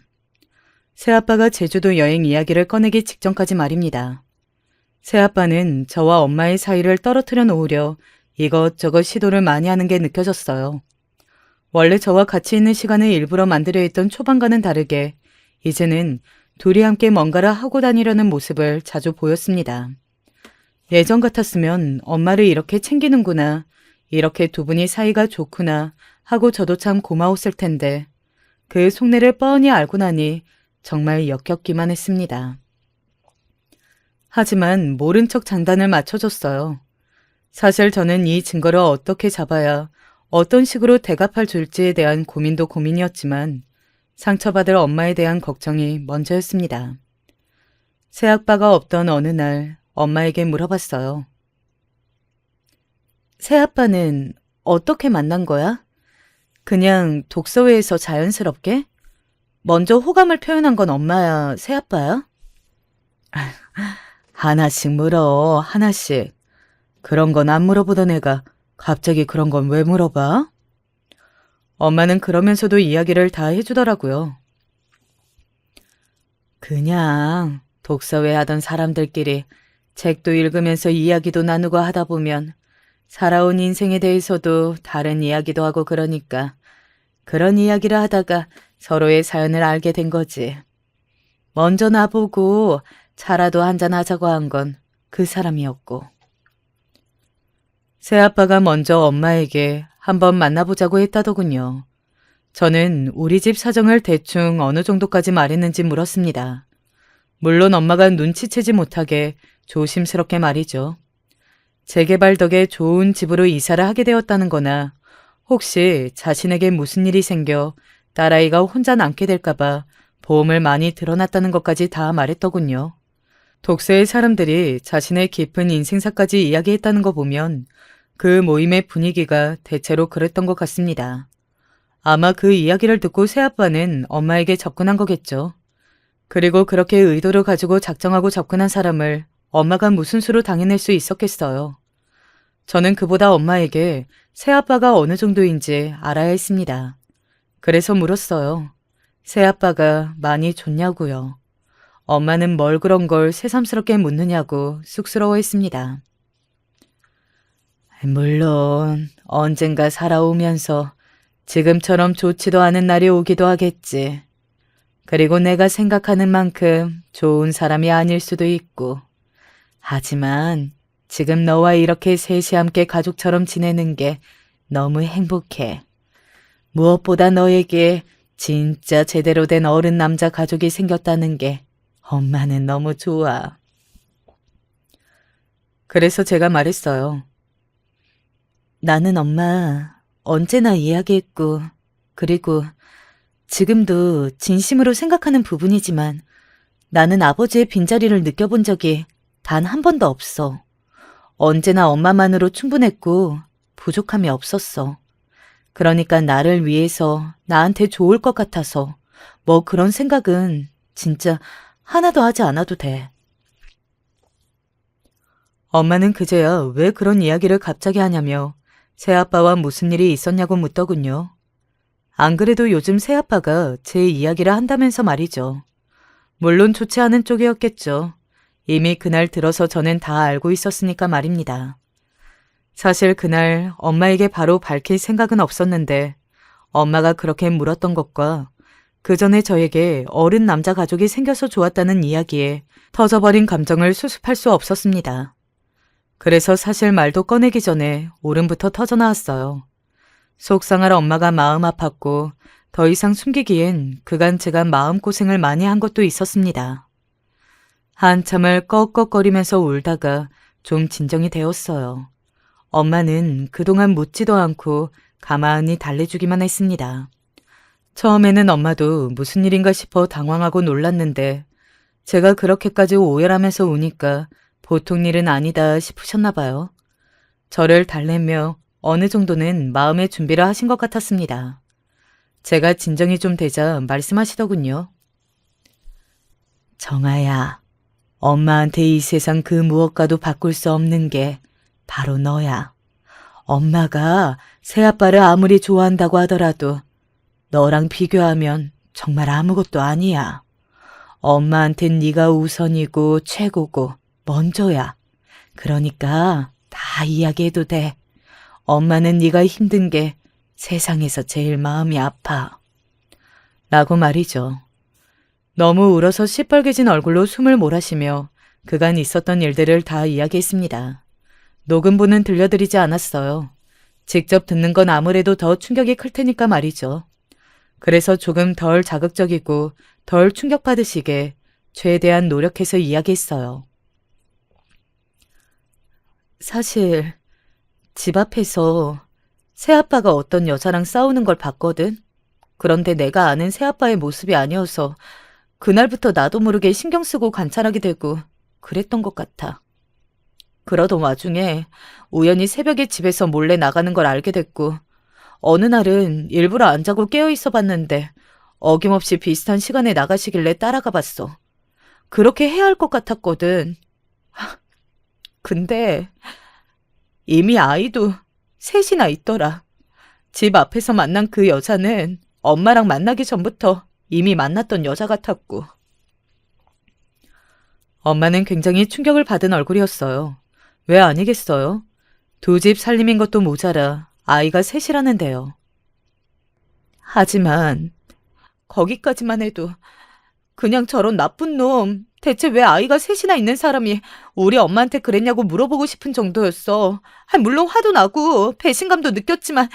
새아빠가 제주도 여행 이야기를 꺼내기 직전까지 말입니다. 새아빠는 저와 엄마의 사이를 떨어뜨려 놓으려 이것저것 시도를 많이 하는 게 느껴졌어요. 원래 저와 같이 있는 시간을 일부러 만들려 했던 초반과는 다르게 이제는 둘이 함께 뭔가를 하고 다니려는 모습을 자주 보였습니다. 예전 같았으면 엄마를 이렇게 챙기는구나, 이렇게 두 분이 사이가 좋구나 하고 저도 참 고마웠을 텐데 그 속내를 뻔히 알고 나니 정말 역겹기만 했습니다. 하지만 모른 척 장단을 맞춰줬어요. 사실 저는 이 증거를 어떻게 잡아야 어떤 식으로 대갚아 줄지에 대한 고민도 고민이었지만 상처받을 엄마에 대한 걱정이 먼저였습니다. 새아빠가 없던 어느 날 엄마에게 물어봤어요. 새아빠는 어떻게 만난 거야? 그냥 독서회에서 자연스럽게? 먼저 호감을 표현한 건 엄마야, 새아빠야? 하나씩 물어, 하나씩. 그런 건 안 물어보던 애가 갑자기 그런 건 왜 물어봐? 엄마는 그러면서도 이야기를 다 해주더라고요. 그냥 독서회 하던 사람들끼리 책도 읽으면서 이야기도 나누고 하다 보면 살아온 인생에 대해서도 다른 이야기도 하고 그러니까 그런 이야기를 하다가 서로의 사연을 알게 된 거지. 먼저 나보고 차라도 한잔 하자고 한 건 그 사람이었고. 새아빠가 먼저 엄마에게 한번 만나보자고 했다더군요. 저는 우리 집 사정을 대충 어느 정도까지 말했는지 물었습니다. 물론 엄마가 눈치채지 못하게 조심스럽게 말이죠. 재개발 덕에 좋은 집으로 이사를 하게 되었다는 거나 혹시 자신에게 무슨 일이 생겨 딸아이가 혼자 남게 될까봐 보험을 많이 들어놨다는 것까지 다 말했더군요. 독서의 사람들이 자신의 깊은 인생사까지 이야기했다는 거 보면 그 모임의 분위기가 대체로 그랬던 것 같습니다. 아마 그 이야기를 듣고 새아빠는 엄마에게 접근한 거겠죠. 그리고 그렇게 의도를 가지고 작정하고 접근한 사람을 엄마가 무슨 수로 당해낼 수 있었겠어요. 저는 그보다 엄마에게 새아빠가 어느 정도인지 알아야 했습니다. 그래서 물었어요. 새아빠가 많이 좋냐고요. 엄마는 뭘 그런 걸 새삼스럽게 묻느냐고 쑥스러워했습니다. 물론 언젠가 살아오면서 지금처럼 좋지도 않은 날이 오기도 하겠지. 그리고 내가 생각하는 만큼 좋은 사람이 아닐 수도 있고. 하지만 지금 너와 이렇게 셋이 함께 가족처럼 지내는 게 너무 행복해. 무엇보다 너에게 진짜 제대로 된 어른 남자 가족이 생겼다는 게 엄마는 너무 좋아. 그래서 제가 말했어요. 나는 엄마 언제나 이야기했고, 그리고 지금도 진심으로 생각하는 부분이지만 나는 아버지의 빈자리를 느껴본 적이 단 한 번도 없어. 언제나 엄마만으로 충분했고 부족함이 없었어. 그러니까 나를 위해서 나한테 좋을 것 같아서 뭐 그런 생각은 진짜 하나도 하지 않아도 돼. 엄마는 그제야 왜 그런 이야기를 갑자기 하냐며 새아빠와 무슨 일이 있었냐고 묻더군요. 안 그래도 요즘 새아빠가 제 이야기를 한다면서 말이죠. 물론 좋지 않은 쪽이었겠죠. 이미 그날 들어서 저는 다 알고 있었으니까 말입니다. 사실 그날 엄마에게 바로 밝힐 생각은 없었는데 엄마가 그렇게 물었던 것과 그 전에 저에게 어른 남자 가족이 생겨서 좋았다는 이야기에 터져버린 감정을 수습할 수 없었습니다. 그래서 사실 말도 꺼내기 전에 울음부터 터져나왔어요. 속상할 엄마가 마음 아팠고 더 이상 숨기기엔 그간 제가 마음고생을 많이 한 것도 있었습니다. 한참을 꺽꺽거리면서 울다가 좀 진정이 되었어요. 엄마는 그동안 묻지도 않고 가만히 달래주기만 했습니다. 처음에는 엄마도 무슨 일인가 싶어 당황하고 놀랐는데 제가 그렇게까지 오열하면서 우니까 보통 일은 아니다 싶으셨나 봐요. 저를 달래며 어느 정도는 마음의 준비를 하신 것 같았습니다. 제가 진정이 좀 되자 말씀하시더군요. 정아야, 엄마한테 이 세상 그 무엇과도 바꿀 수 없는 게 바로 너야. 엄마가 새아빠를 아무리 좋아한다고 하더라도 너랑 비교하면 정말 아무것도 아니야. 엄마한텐 네가 우선이고 최고고 먼저야. 그러니까 다 이야기해도 돼. 엄마는 네가 힘든 게 세상에서 제일 마음이 아파. 라고 말이죠. 너무 울어서 시뻘개진 얼굴로 숨을 몰아쉬며 그간 있었던 일들을 다 이야기했습니다. 녹음본은 들려드리지 않았어요. 직접 듣는 건 아무래도 더 충격이 클 테니까 말이죠. 그래서 조금 덜 자극적이고 덜 충격받으시게 최대한 노력해서 이야기했어요. 사실 집 앞에서 새아빠가 어떤 여자랑 싸우는 걸 봤거든. 그런데 내가 아는 새아빠의 모습이 아니어서 그날부터 나도 모르게 신경 쓰고 관찰하게 되고 그랬던 것 같아. 그러던 와중에 우연히 새벽에 집에서 몰래 나가는 걸 알게 됐고 어느 날은 일부러 안 자고 깨어 있어 봤는데 어김없이 비슷한 시간에 나가시길래 따라가 봤어. 그렇게 해야 할 것 같았거든. 근데 이미 아이도 셋이나 있더라. 집 앞에서 만난 그 여자는 엄마랑 만나기 전부터 이미 만났던 여자 같았고. 엄마는 굉장히 충격을 받은 얼굴이었어요. 왜 아니겠어요? 두 집 살림인 것도 모자라 아이가 셋이라는데요. 하지만 거기까지만 해도 그냥 저런 나쁜 놈, 대체 왜 아이가 셋이나 있는 사람이 우리 엄마한테 그랬냐고 물어보고 싶은 정도였어. 물론 화도 나고 배신감도 느꼈지만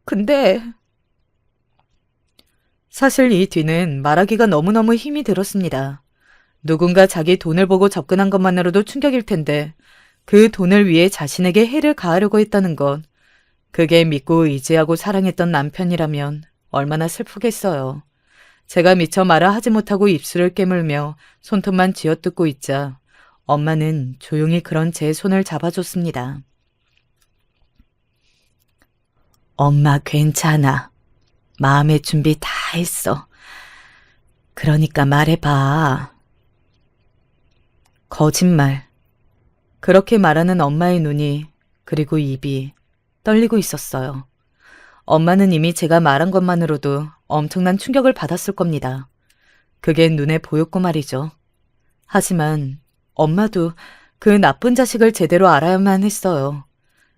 근데 사실 이 뒤는 말하기가 너무너무 힘이 들었습니다. 누군가 자기 돈을 보고 접근한 것만으로도 충격일 텐데 그 돈을 위해 자신에게 해를 가하려고 했다는 것, 그게 믿고 의지하고 사랑했던 남편이라면 얼마나 슬프겠어요. 제가 미처 말을 하지 못하고 입술을 깨물며 손톱만 쥐어뜯고 있자 엄마는 조용히 그런 제 손을 잡아줬습니다. 엄마 괜찮아. 마음의 준비 다 했어. 그러니까 말해봐. 거짓말. 그렇게 말하는 엄마의 눈이 그리고 입이 떨리고 있었어요. 엄마는 이미 제가 말한 것만으로도 엄청난 충격을 받았을 겁니다. 그게 눈에 보였고 말이죠. 하지만 엄마도 그 나쁜 자식을 제대로 알아야만 했어요.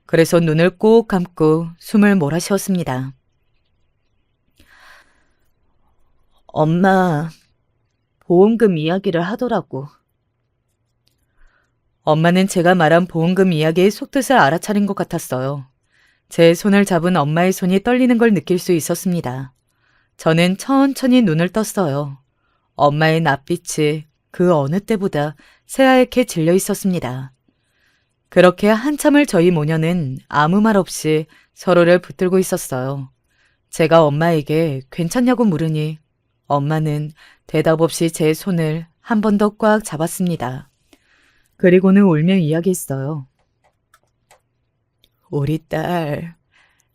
그래서 눈을 꼭 감고 숨을 몰아쉬었습니다. 엄마, 보험금 이야기를 하더라고. 엄마는 제가 말한 보험금 이야기의 속뜻을 알아차린 것 같았어요. 제 손을 잡은 엄마의 손이 떨리는 걸 느낄 수 있었습니다. 저는 천천히 눈을 떴어요. 엄마의 낯빛이 그 어느 때보다 새하얗게 질려 있었습니다. 그렇게 한참을 저희 모녀는 아무 말 없이 서로를 붙들고 있었어요. 제가 엄마에게 괜찮냐고 물으니 엄마는 대답 없이 제 손을 한 번 더 꽉 잡았습니다. 그리고는 울며 이야기했어요. 우리 딸,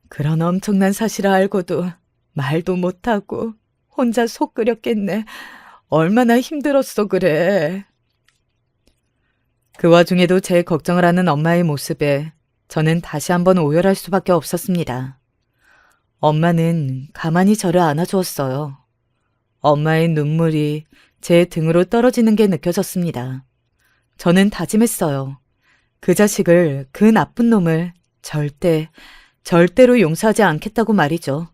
그런 엄청난 사실을 알고도 말도 못하고 혼자 속 끓였겠네. 얼마나 힘들었어 그래. 그 와중에도 제 걱정을 하는 엄마의 모습에 저는 다시 한번 오열할 수밖에 없었습니다. 엄마는 가만히 저를 안아주었어요. 엄마의 눈물이 제 등으로 떨어지는 게 느껴졌습니다. 저는 다짐했어요. 그 자식을, 그 나쁜 놈을 절대로 용서하지 않겠다고 말이죠.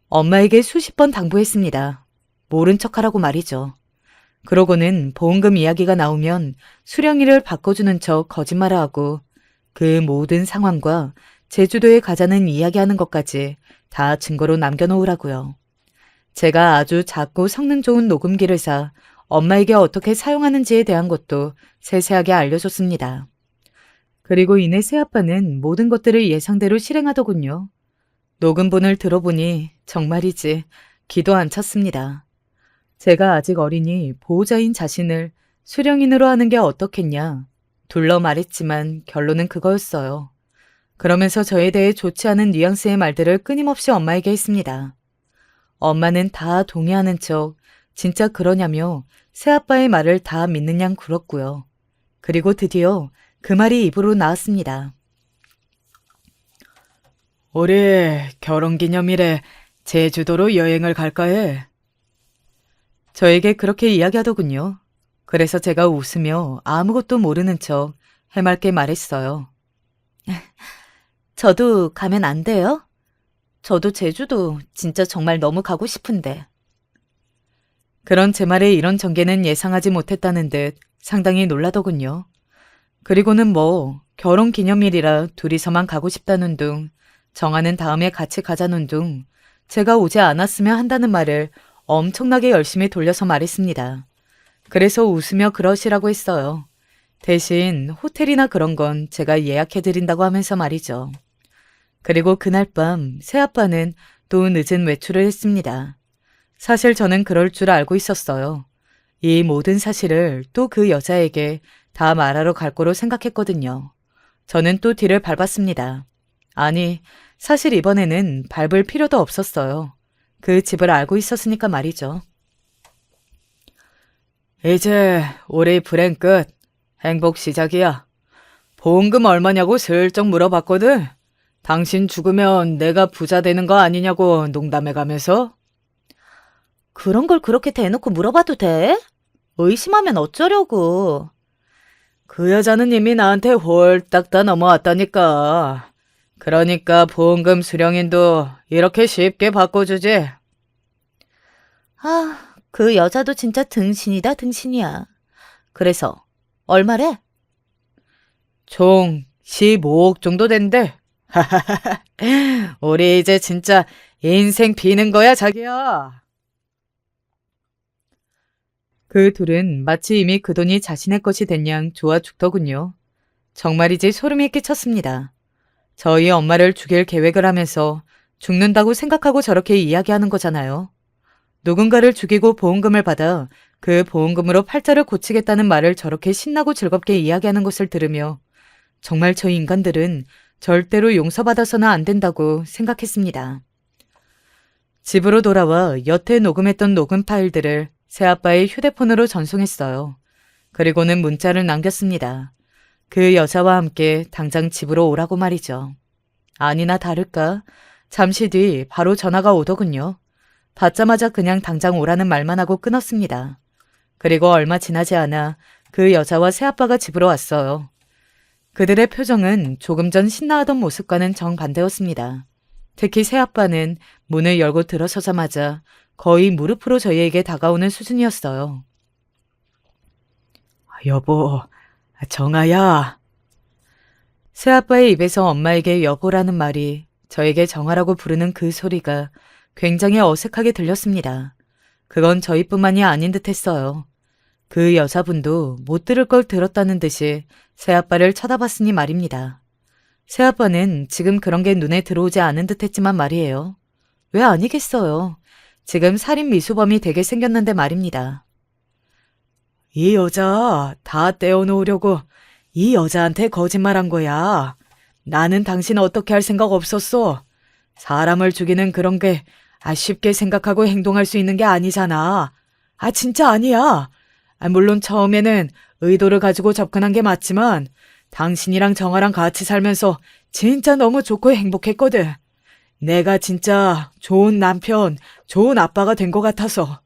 엄마에게 수십 번 당부했습니다. 모른 척하라고 말이죠. 그러고는 보험금 이야기가 나오면 수령이를 바꿔주는 척 거짓말을 하고 그 모든 상황과 제주도에 가자는 이야기하는 것까지 다 증거로 남겨놓으라고요. 제가 아주 작고 성능 좋은 녹음기를 사 엄마에게 어떻게 사용하는지에 대한 것도 세세하게 알려줬습니다. 그리고 이내 새아빠는 모든 것들을 예상대로 실행하더군요. 녹음본을 들어보니 정말이지 기도 안 찼습니다. 제가 아직 어리니 보호자인 자신을 수령인으로 하는 게 어떻겠냐. 둘러 말했지만 결론은 그거였어요. 그러면서 저에 대해 좋지 않은 뉘앙스의 말들을 끊임없이 엄마에게 했습니다. 엄마는 다 동의하는 척 진짜 그러냐며 새아빠의 말을 다 믿는 양 굴었고요. 그리고 드디어 그 말이 입으로 나왔습니다. 우리 결혼기념일에 제주도로 여행을 갈까 해. 저에게 그렇게 이야기하더군요. 그래서 제가 웃으며 아무것도 모르는 척 해맑게 말했어요. 저도 가면 안 돼요? 저도 제주도 진짜 정말 너무 가고 싶은데. 그런 제 말에 이런 전개는 예상하지 못했다는 듯 상당히 놀라더군요. 그리고는 뭐 결혼기념일이라 둘이서만 가고 싶다는 둥, 정하는 다음에 같이 가자는 둥, 제가 오지 않았으면 한다는 말을 엄청나게 열심히 돌려서 말했습니다. 그래서 웃으며 그러시라고 했어요. 대신 호텔이나 그런 건 제가 예약해드린다고 하면서 말이죠. 그리고 그날 밤 새아빠는 또 늦은 외출을 했습니다. 사실 저는 그럴 줄 알고 있었어요. 이 모든 사실을 또 그 여자에게 다 말하러 갈 거로 생각했거든요. 저는 또 뒤를 밟았습니다. 아니, 사실 이번에는 밟을 필요도 없었어요. 그 집을 알고 있었으니까 말이죠. 이제 우리 불행 끝. 행복 시작이야. 보험금 얼마냐고 슬쩍 물어봤거든. 당신 죽으면 내가 부자 되는 거 아니냐고 농담해가면서. 그런 걸 그렇게 대놓고 물어봐도 돼? 의심하면 어쩌려고. 그 여자는 이미 나한테 홀딱 다 넘어왔다니까. 그러니까 보험금 수령인도 이렇게 쉽게 바꿔주지. 아, 그 여자도 진짜 등신이다, 등신이야. 그래서 얼마래? 총 15억 정도 된대. 우리 이제 진짜 인생 비는 거야, 자기야. 그 둘은 마치 이미 그 돈이 자신의 것이 된 양 좋아 죽더군요. 정말이지 소름이 끼쳤습니다. 저희 엄마를 죽일 계획을 하면서 죽는다고 생각하고 저렇게 이야기하는 거잖아요. 누군가를 죽이고 보험금을 받아 그 보험금으로 팔자를 고치겠다는 말을 저렇게 신나고 즐겁게 이야기하는 것을 들으며 정말 저 인간들은 절대로 용서받아서는 안 된다고 생각했습니다. 집으로 돌아와 여태 녹음했던 녹음 파일들을 새아빠의 휴대폰으로 전송했어요. 그리고는 문자를 남겼습니다. 그 여자와 함께 당장 집으로 오라고 말이죠. 아니나 다를까 잠시 뒤 바로 전화가 오더군요. 받자마자 그냥 당장 오라는 말만 하고 끊었습니다. 그리고 얼마 지나지 않아 그 여자와 새아빠가 집으로 왔어요. 그들의 표정은 조금 전 신나하던 모습과는 정반대였습니다. 특히 새아빠는 문을 열고 들어서자마자 거의 무릎으로 저희에게 다가오는 수준이었어요. 여보, 정아야. 새아빠의 입에서 엄마에게 여보라는 말이 저에게 정아라고 부르는 그 소리가 굉장히 어색하게 들렸습니다. 그건 저희뿐만이 아닌 듯 했어요. 그 여자분도 못 들을 걸 들었다는 듯이 새아빠를 쳐다봤으니 말입니다. 새아빠는 지금 그런 게 눈에 들어오지 않은 듯 했지만 말이에요. 왜 아니겠어요. 지금 살인 미수범이 되게 생겼는데 말입니다. 이 여자 다 떼어놓으려고 이 여자한테 거짓말한 거야. 나는 당신 어떻게 할 생각 없었어. 사람을 죽이는 그런 게 쉽게 생각하고 행동할 수 있는 게 아니잖아. 진짜 아니야. 물론 처음에는 의도를 가지고 접근한 게 맞지만 당신이랑 정아랑 같이 살면서 진짜 너무 좋고 행복했거든. 내가 진짜 좋은 남편, 좋은 아빠가 된 것 같아서.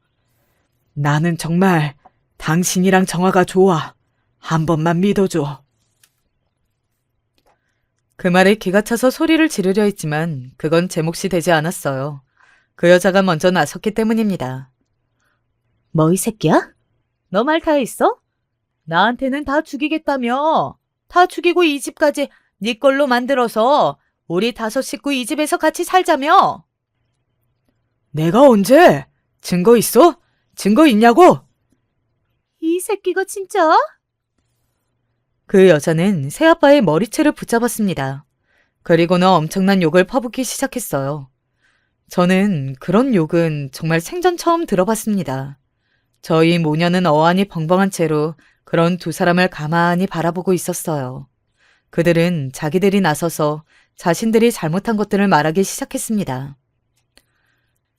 나는 정말 당신이랑 정화가 좋아. 한 번만 믿어줘. 그 말에 기가 차서 소리를 지르려 했지만 그건 제 몫이 되지 않았어요. 그 여자가 먼저 나섰기 때문입니다. 뭐 이 새끼야? 너 말 다 했어? 나한테는 다 죽이겠다며. 다 죽이고 이 집까지 네 걸로 만들어서 우리 5 식구 이 집에서 같이 살자며. 내가 언제? 증거 있어? 증거 있냐고? 이 새끼가 진짜? 그 여자는 새아빠의 머리채를 붙잡았습니다. 그리고는 엄청난 욕을 퍼붓기 시작했어요. 저는 그런 욕은 정말 생전 처음 들어봤습니다. 저희 모녀는 어안이 벙벙한 채로 그런 두 사람을 가만히 바라보고 있었어요. 그들은 자기들이 나서서 자신들이 잘못한 것들을 말하기 시작했습니다.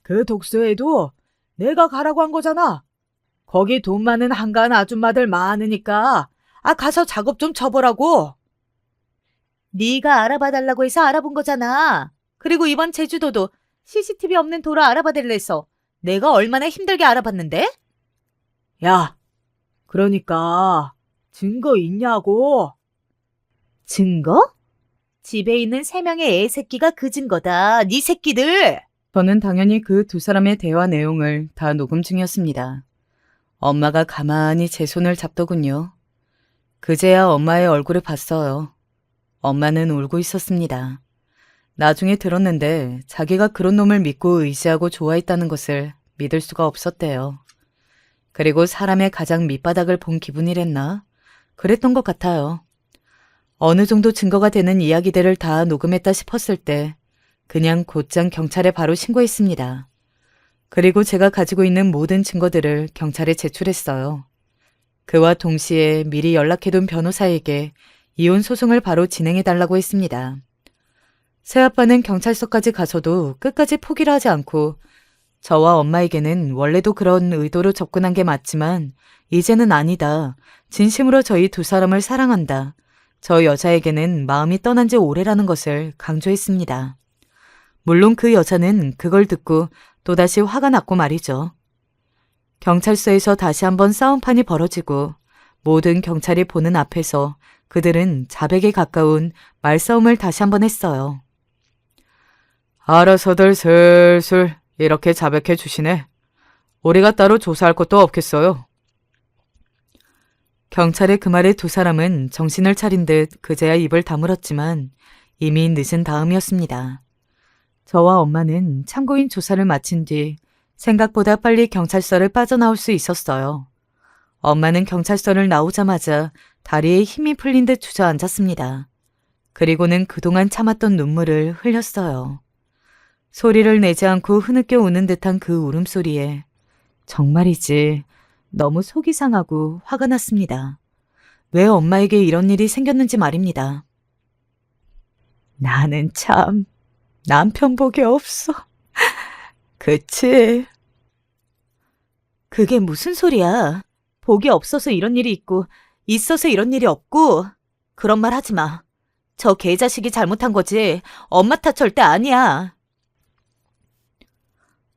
그 독서에도 내가 가라고 한 거잖아. 거기 돈 많은 한가한 아줌마들 많으니까 가서 작업 좀 쳐보라고. 네가 알아봐달라고 해서 알아본 거잖아. 그리고 이번 제주도도 CCTV 없는 도로 알아봐달래서 내가 얼마나 힘들게 알아봤는데? 야, 그러니까 증거 있냐고. 증거? 집에 있는 3명의 애 새끼가 그 증거다. 네 새끼들! 저는 당연히 그 두 사람의 대화 내용을 다 녹음 중이었습니다. 엄마가 가만히 제 손을 잡더군요. 그제야 엄마의 얼굴을 봤어요. 엄마는 울고 있었습니다. 나중에 들었는데 자기가 그런 놈을 믿고 의지하고 좋아했다는 것을 믿을 수가 없었대요. 그리고 사람의 가장 밑바닥을 본 기분이랬나? 그랬던 것 같아요. 어느 정도 증거가 되는 이야기들을 다 녹음했다 싶었을 때 그냥 곧장 경찰에 바로 신고했습니다. 그리고 제가 가지고 있는 모든 증거들을 경찰에 제출했어요. 그와 동시에 미리 연락해둔 변호사에게 이혼 소송을 바로 진행해달라고 했습니다. 새아빠는 경찰서까지 가서도 끝까지 포기를 하지 않고 저와 엄마에게는 원래도 그런 의도로 접근한 게 맞지만 이제는 아니다. 진심으로 저희 두 사람을 사랑한다. 저 여자에게는 마음이 떠난 지 오래라는 것을 강조했습니다. 물론 그 여자는 그걸 듣고 또다시 화가 났고 말이죠. 경찰서에서 다시 한번 싸움판이 벌어지고 모든 경찰이 보는 앞에서 그들은 자백에 가까운 말싸움을 다시 한번 했어요. 알아서들 슬슬 이렇게 자백해 주시네. 우리가 따로 조사할 것도 없겠어요. 경찰의 그 말에 두 사람은 정신을 차린 듯 그제야 입을 다물었지만 이미 늦은 다음이었습니다. 저와 엄마는 참고인 조사를 마친 뒤 생각보다 빨리 경찰서를 빠져나올 수 있었어요. 엄마는 경찰서를 나오자마자 다리에 힘이 풀린 듯 주저앉았습니다. 그리고는 그동안 참았던 눈물을 흘렸어요. 소리를 내지 않고 흐느껴 우는 듯한 그 울음소리에 정말이지 너무 속이 상하고 화가 났습니다. 왜 엄마에게 이런 일이 생겼는지 말입니다. 나는 참 남편 복이 없어. 그치? 그게 무슨 소리야. 복이 없어서 이런 일이 있고 있어서 이런 일이 없고 그런 말 하지 마. 저 개자식이 잘못한 거지 엄마 탓 절대 아니야.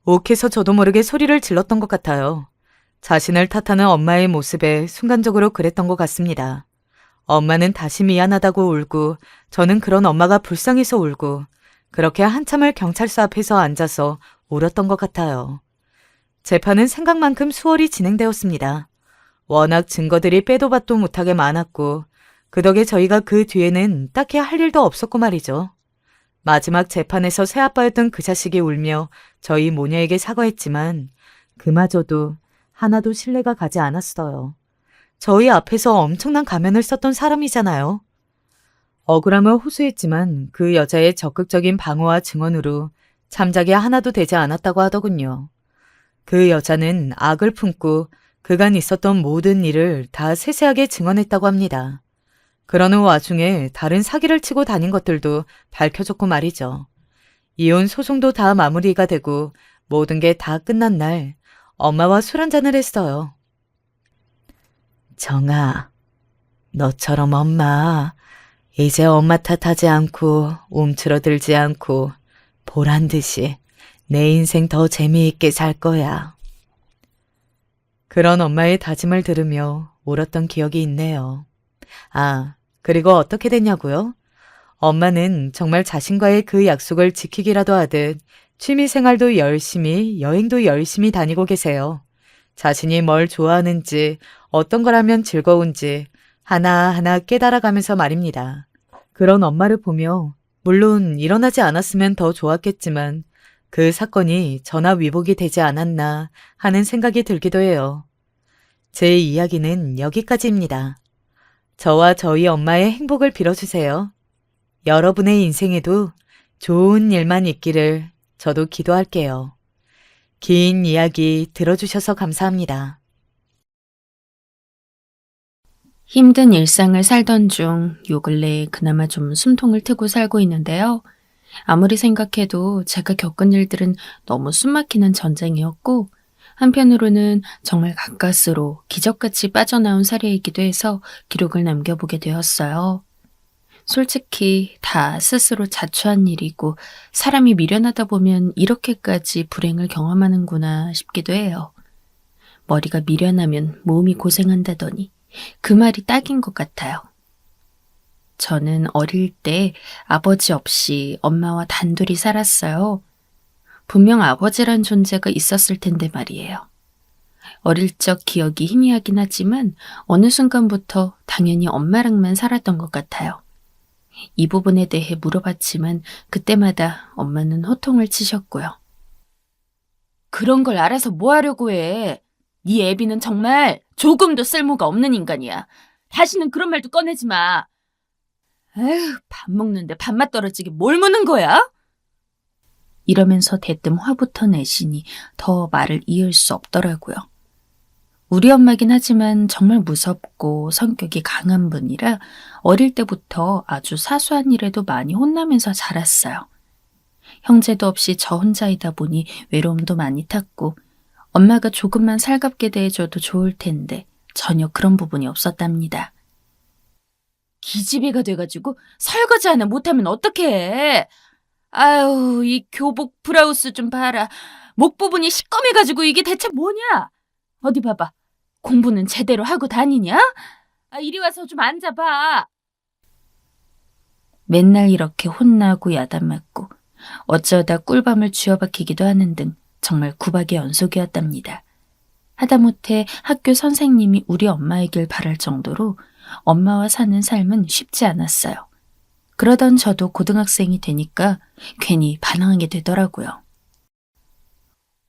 욱해서 저도 모르게 소리를 질렀던 것 같아요. 자신을 탓하는 엄마의 모습에 순간적으로 그랬던 것 같습니다. 엄마는 다시 미안하다고 울고 저는 그런 엄마가 불쌍해서 울고 그렇게 한참을 경찰서 앞에서 앉아서 울었던 것 같아요. 재판은 생각만큼 수월히 진행되었습니다. 워낙 증거들이 빼도 박도 못하게 많았고 그 덕에 저희가 그 뒤에는 딱히 할 일도 없었고 말이죠. 마지막 재판에서 새아빠였던 그 자식이 울며 저희 모녀에게 사과했지만 그마저도 하나도 신뢰가 가지 않았어요. 저희 앞에서 엄청난 가면을 썼던 사람이잖아요. 억울함을 호소했지만 그 여자의 적극적인 방어와 증언으로 참작이 하나도 되지 않았다고 하더군요. 그 여자는 악을 품고 그간 있었던 모든 일을 다 세세하게 증언했다고 합니다. 그러는 와중에 다른 사기를 치고 다닌 것들도 밝혀졌고 말이죠. 이혼 소송도 다 마무리가 되고 모든 게 다 끝난 날 엄마와 술 한잔을 했어요. 정아, 너처럼 엄마, 이제 엄마 탓하지 않고 움츠러들지 않고 보란 듯이 내 인생 더 재미있게 살 거야. 그런 엄마의 다짐을 들으며 울었던 기억이 있네요. 아, 그리고 어떻게 됐냐고요? 엄마는 정말 자신과의 그 약속을 지키기라도 하듯 취미 생활도 열심히, 여행도 열심히 다니고 계세요. 자신이 뭘 좋아하는지, 어떤 걸 하면 즐거운지 하나하나 깨달아가면서 말입니다. 그런 엄마를 보며 물론 일어나지 않았으면 더 좋았겠지만 그 사건이 전화위복이 되지 않았나 하는 생각이 들기도 해요. 제 이야기는 여기까지입니다. 저와 저희 엄마의 행복을 빌어주세요. 여러분의 인생에도 좋은 일만 있기를 저도 기도할게요. 긴 이야기 들어주셔서 감사합니다. 힘든 일상을 살던 중 요 근래에 그나마 좀 숨통을 트고 살고 있는데요. 아무리 생각해도 제가 겪은 일들은 너무 숨막히는 전쟁이었고 한편으로는 정말 가까스로 기적같이 빠져나온 사례이기도 해서 기록을 남겨보게 되었어요. 솔직히 다 스스로 자초한 일이고 사람이 미련하다 보면 이렇게까지 불행을 경험하는구나 싶기도 해요. 머리가 미련하면 몸이 고생한다더니 그 말이 딱인 것 같아요. 저는 어릴 때 아버지 없이 엄마와 단둘이 살았어요. 분명 아버지란 존재가 있었을 텐데 말이에요. 어릴 적 기억이 희미하긴 하지만 어느 순간부터 당연히 엄마랑만 살았던 것 같아요. 이 부분에 대해 물어봤지만 그때마다 엄마는 호통을 치셨고요. 그런 걸 알아서 뭐 하려고 해. 네 애비는 정말 조금도 쓸모가 없는 인간이야. 다시는 그런 말도 꺼내지 마. 에휴, 밥 먹는데 밥맛 떨어지게 뭘 묻는 거야? 이러면서 대뜸 화부터 내시니 더 말을 이을 수 없더라고요. 우리 엄마긴 하지만 정말 무섭고 성격이 강한 분이라 어릴 때부터 아주 사소한 일에도 많이 혼나면서 자랐어요. 형제도 없이 저 혼자이다 보니 외로움도 많이 탔고 엄마가 조금만 살갑게 대해줘도 좋을 텐데 전혀 그런 부분이 없었답니다. 기집애가 돼가지고 설거지 하나 못하면 어떡해. 아유, 이 교복 브라우스 좀 봐라. 목 부분이 시꺼매가지고 이게 대체 뭐냐? 어디 봐봐. 공부는 제대로 하고 다니냐? 아, 이리 와서 좀 앉아봐. 맨날 이렇게 혼나고 야단맞고 어쩌다 꿀밤을 쥐어박히기도 하는 등 정말 구박의 연속이었답니다. 하다못해 학교 선생님이 우리 엄마이길 바랄 정도로 엄마와 사는 삶은 쉽지 않았어요. 그러던 저도 고등학생이 되니까 괜히 반항하게 되더라고요.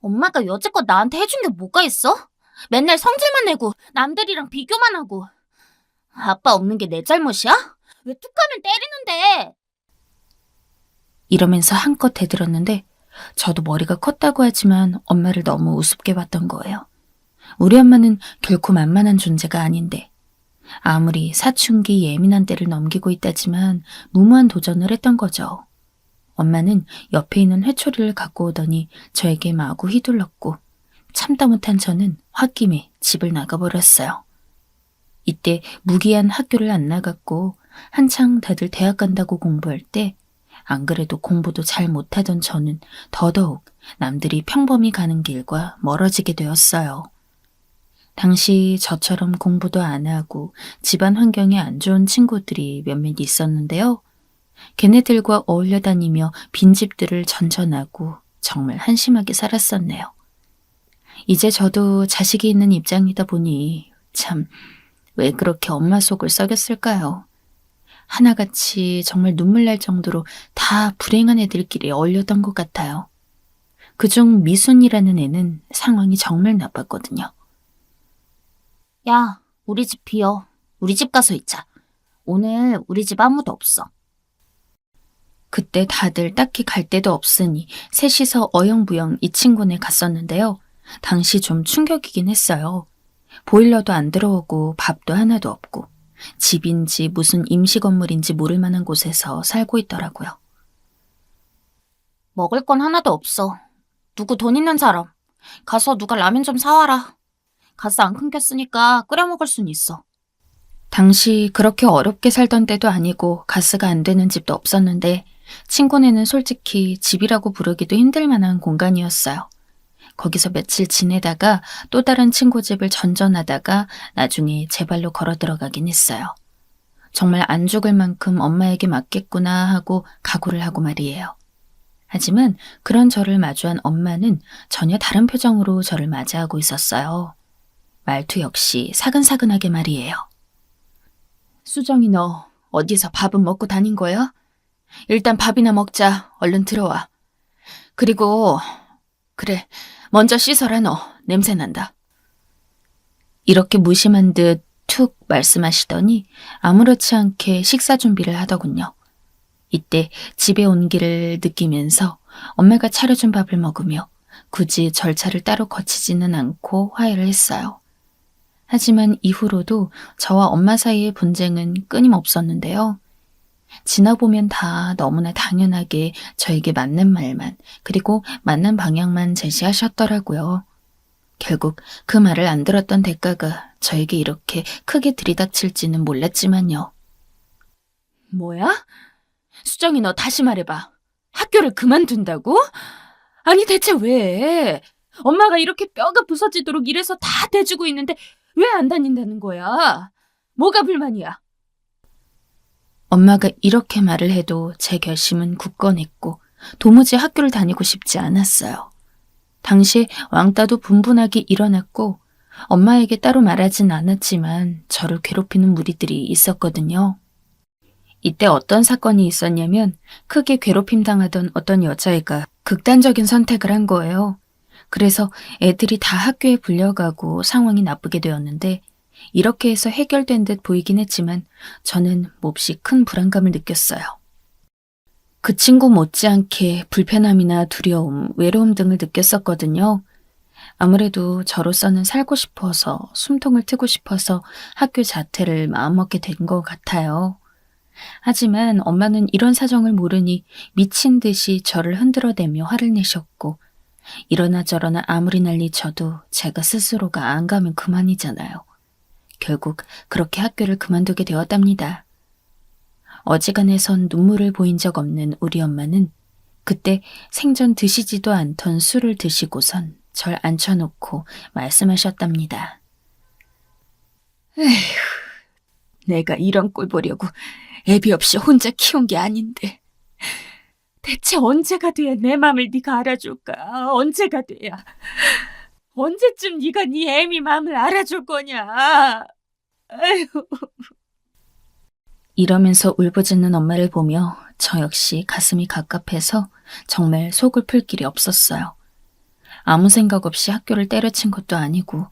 엄마가 여지껏 나한테 해준 게 뭐가 있어? 맨날 성질만 내고 남들이랑 비교만 하고. 아빠 없는 게 내 잘못이야? 왜 툭하면 때리는데? 이러면서 한껏 대들었는데 저도 머리가 컸다고 하지만 엄마를 너무 우습게 봤던 거예요. 우리 엄마는 결코 만만한 존재가 아닌데 아무리 사춘기 예민한 때를 넘기고 있다지만 무모한 도전을 했던 거죠. 엄마는 옆에 있는 회초리를 갖고 오더니 저에게 마구 휘둘렀고 참다 못한 저는 홧김에 집을 나가버렸어요. 이때 무기한 학교를 안 나갔고 한창 다들 대학 간다고 공부할 때 안 그래도 공부도 잘 못하던 저는 더더욱 남들이 평범히 가는 길과 멀어지게 되었어요. 당시 저처럼 공부도 안 하고 집안 환경이 안 좋은 친구들이 몇몇 있었는데요. 걔네들과 어울려 다니며 빈집들을 전전하고 정말 한심하게 살았었네요. 이제 저도 자식이 있는 입장이다 보니 참 왜 그렇게 엄마 속을 썩였을까요? 하나같이 정말 눈물 날 정도로 다 불행한 애들끼리 어울렸던 것 같아요. 그중 미순이라는 애는 상황이 정말 나빴거든요. 야, 우리 집 비어. 우리 집 가서 있자. 오늘 우리 집 아무도 없어. 그때 다들 딱히 갈 데도 없으니 셋이서 어영부영 이 친구네 갔었는데요. 당시 좀 충격이긴 했어요. 보일러도 안 들어오고 밥도 하나도 없고 집인지 무슨 임시 건물인지 모를 만한 곳에서 살고 있더라고요. 먹을 건 하나도 없어. 누구 돈 있는 사람. 가서 누가 라면 좀 사와라. 가스 안 끊겼으니까 끓여 먹을 순 있어. 당시 그렇게 어렵게 살던 때도 아니고 가스가 안 되는 집도 없었는데 친구네는 솔직히 집이라고 부르기도 힘들 만한 공간이었어요. 거기서 며칠 지내다가 또 다른 친구 집을 전전하다가 나중에 제 발로 걸어 들어가긴 했어요. 정말 안 죽을 만큼 엄마에게 맞겠구나 하고 각오를 하고 말이에요. 하지만 그런 저를 마주한 엄마는 전혀 다른 표정으로 저를 맞이하고 있었어요. 말투 역시 사근사근하게 말이에요. 수정이 너 어디서 밥은 먹고 다닌 거야? 일단 밥이나 먹자. 얼른 들어와. 그리고 그래, 먼저 씻어라 너. 냄새 난다. 이렇게 무심한 듯 툭 말씀하시더니 아무렇지 않게 식사 준비를 하더군요. 이때 집에 온 길을 느끼면서 엄마가 차려준 밥을 먹으며 굳이 절차를 따로 거치지는 않고 화해를 했어요. 하지만 이후로도 저와 엄마 사이의 분쟁은 끊임없었는데요. 지나보면 다 너무나 당연하게 저에게 맞는 말만, 그리고 맞는 방향만 제시하셨더라고요. 결국 그 말을 안 들었던 대가가 저에게 이렇게 크게 들이닥칠지는 몰랐지만요. 뭐야? 수정이 너 다시 말해봐. 학교를 그만둔다고? 아니 대체 왜? 엄마가 이렇게 뼈가 부서지도록 일해서 다 대주고 있는데 왜 안 다닌다는 거야? 뭐가 불만이야? 엄마가 이렇게 말을 해도 제 결심은 굳건했고 도무지 학교를 다니고 싶지 않았어요. 당시에 왕따도 분분하게 일어났고 엄마에게 따로 말하진 않았지만 저를 괴롭히는 무리들이 있었거든요. 이때 어떤 사건이 있었냐면 크게 괴롭힘 당하던 어떤 여자애가 극단적인 선택을 한 거예요. 그래서 애들이 다 학교에 불려가고 상황이 나쁘게 되었는데 이렇게 해서 해결된 듯 보이긴 했지만 저는 몹시 큰 불안감을 느꼈어요. 그 친구 못지않게 불편함이나 두려움, 외로움 등을 느꼈었거든요. 아무래도 저로서는 살고 싶어서, 숨통을 트고 싶어서 학교 자퇴를 마음먹게 된 것 같아요. 하지만 엄마는 이런 사정을 모르니 미친 듯이 저를 흔들어대며 화를 내셨고 이러나 저러나 아무리 난리쳐도 제가 스스로가 안 가면 그만이잖아요. 결국 그렇게 학교를 그만두게 되었답니다. 어지간해선 눈물을 보인 적 없는 우리 엄마는 그때 생전 드시지도 않던 술을 드시고선 절 앉혀놓고 말씀하셨답니다. 에휴, 내가 이런 꼴 보려고 애비 없이 혼자 키운 게 아닌데 대체 언제가 돼야 내 맘을 네가 알아줄까? 언제가 돼야? 언제쯤 네가 네 애미 맘을 알아줄 거냐? 에휴. 이러면서 울부짖는 엄마를 보며 저 역시 가슴이 갑갑해서 정말 속을 풀 길이 없었어요. 아무 생각 없이 학교를 때려친 것도 아니고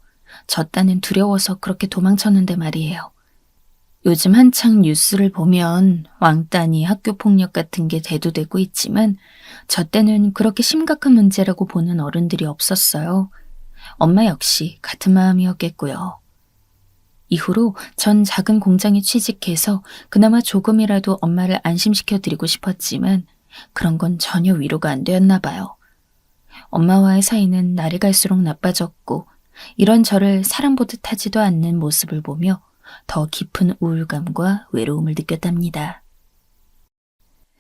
저 딴엔 두려워서 그렇게 도망쳤는데 말이에요. 요즘 한창 뉴스를 보면 왕따니 학교폭력 같은 게 대두되고 있지만 저 때는 그렇게 심각한 문제라고 보는 어른들이 없었어요. 엄마 역시 같은 마음이었겠고요. 이후로 전 작은 공장에 취직해서 그나마 조금이라도 엄마를 안심시켜드리고 싶었지만 그런 건 전혀 위로가 안 되었나 봐요. 엄마와의 사이는 날이 갈수록 나빠졌고 이런 저를 사람 보듯 하지도 않는 모습을 보며 더 깊은 우울감과 외로움을 느꼈답니다.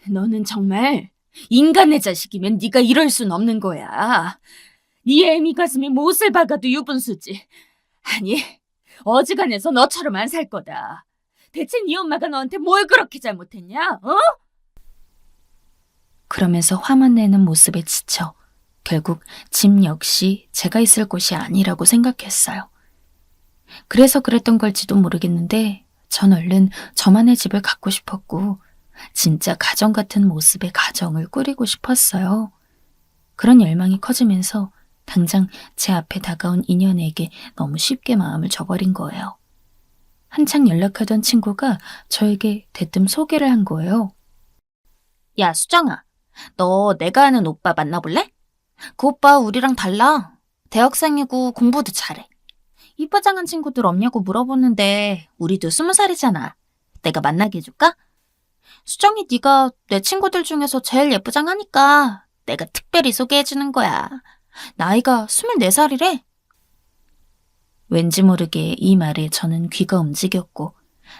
너는 정말 인간의 자식이면 네가 이럴 순 없는 거야. 네 애미 가슴에 못을 박아도 유분수지. 아니, 어지간해서 너처럼 안 살 거다. 대체 네 엄마가 너한테 뭘 그렇게 잘못했냐? 어? 그러면서 화만 내는 모습에 지쳐 결국 집 역시 제가 있을 곳이 아니라고 생각했어요. 그래서 그랬던 걸지도 모르겠는데 전 얼른 저만의 집을 갖고 싶었고 진짜 가정 같은 모습의 가정을 꾸리고 싶었어요. 그런 열망이 커지면서 당장 제 앞에 다가온 인연에게 너무 쉽게 마음을 줘버린 거예요. 한창 연락하던 친구가 저에게 대뜸 소개를 한 거예요. 야, 수정아. 너 내가 아는 오빠 만나볼래? 그 오빠 우리랑 달라. 대학생이고 공부도 잘해. 이쁘장한 친구들 없냐고 물어보는데 우리도 20살이잖아. 내가 만나게 해줄까? 수정이 네가 내 친구들 중에서 제일 예쁘장하니까 내가 특별히 소개해주는 거야. 나이가 24살이래. 왠지 모르게 이 말에 저는 귀가 움직였고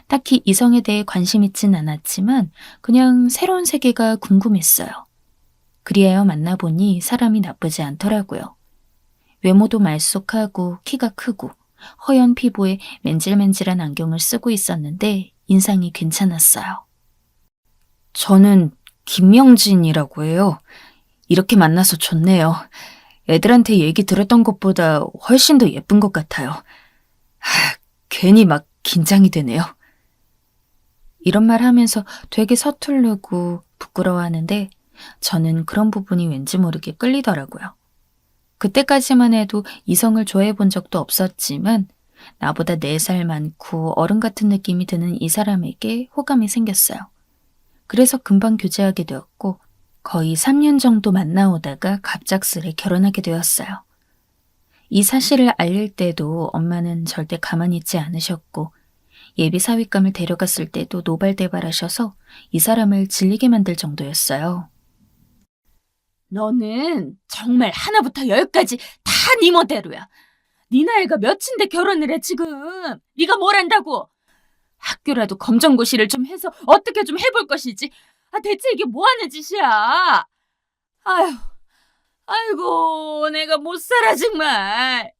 딱히 이성에 대해 관심 있진 않았지만 그냥 새로운 세계가 궁금했어요. 그리하여 만나보니 사람이 나쁘지 않더라고요. 외모도 말쑥하고 키가 크고 허연 피부에 맨질맨질한 안경을 쓰고 있었는데 인상이 괜찮았어요. 저는 김명진이라고 해요. 이렇게 만나서 좋네요. 애들한테 얘기 들었던 것보다 훨씬 더 예쁜 것 같아요. 괜히 막 긴장이 되네요. 이런 말 하면서 되게 서투르고 부끄러워하는데 저는 그런 부분이 왠지 모르게 끌리더라고요. 그때까지만 해도 이성을 좋아해 본 적도 없었지만 나보다 4살 많고 어른 같은 느낌이 드는 이 사람에게 호감이 생겼어요. 그래서 금방 교제하게 되었고 거의 3년 정도 만나오다가 갑작스레 결혼하게 되었어요. 이 사실을 알릴 때도 엄마는 절대 가만히 있지 않으셨고 예비 사윗감을 데려갔을 때도 노발대발하셔서 이 사람을 질리게 만들 정도였어요. 너는 정말 하나부터 열까지 다 네 멋대로야. 네 나이가 몇인데 결혼을 해 지금. 네가 뭘 안다고. 학교라도 검정고시를 좀 해서 어떻게 좀 해볼 것이지. 대체 이게 뭐 하는 짓이야. 아휴, 아이고 내가 못 살아 정말.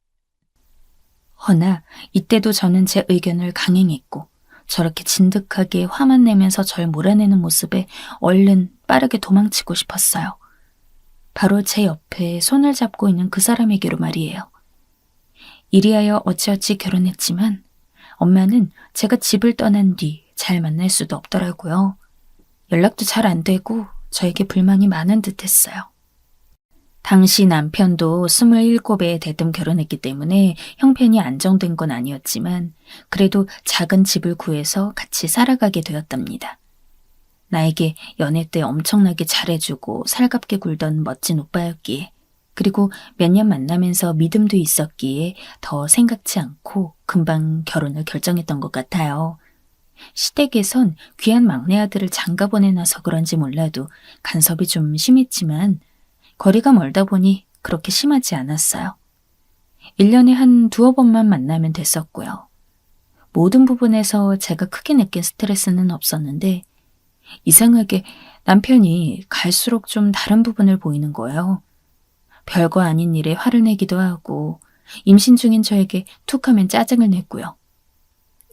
허나 이때도 저는 제 의견을 강행했고 저렇게 진득하게 화만 내면서 절 몰아내는 모습에 얼른 빠르게 도망치고 싶었어요. 바로 제 옆에 손을 잡고 있는 그 사람에게로 말이에요. 이리하여 어찌어찌 결혼했지만 엄마는 제가 집을 떠난 뒤 잘 만날 수도 없더라고요. 연락도 잘 안 되고 저에게 불만이 많은 듯 했어요. 당시 남편도 27에 대뜸 결혼했기 때문에 형편이 안정된 건 아니었지만 그래도 작은 집을 구해서 같이 살아가게 되었답니다. 나에게 연애 때 엄청나게 잘해주고 살갑게 굴던 멋진 오빠였기에 그리고 몇 년 만나면서 믿음도 있었기에 더 생각지 않고 금방 결혼을 결정했던 것 같아요. 시댁에선 귀한 막내 아들을 장가 보내놔서 그런지 몰라도 간섭이 좀 심했지만 거리가 멀다 보니 그렇게 심하지 않았어요. 1년에 한 2-3번만 만나면 됐었고요. 모든 부분에서 제가 크게 느낀 스트레스는 없었는데 이상하게 남편이 갈수록 좀 다른 부분을 보이는 거예요. 별거 아닌 일에 화를 내기도 하고 임신 중인 저에게 툭하면 짜증을 냈고요.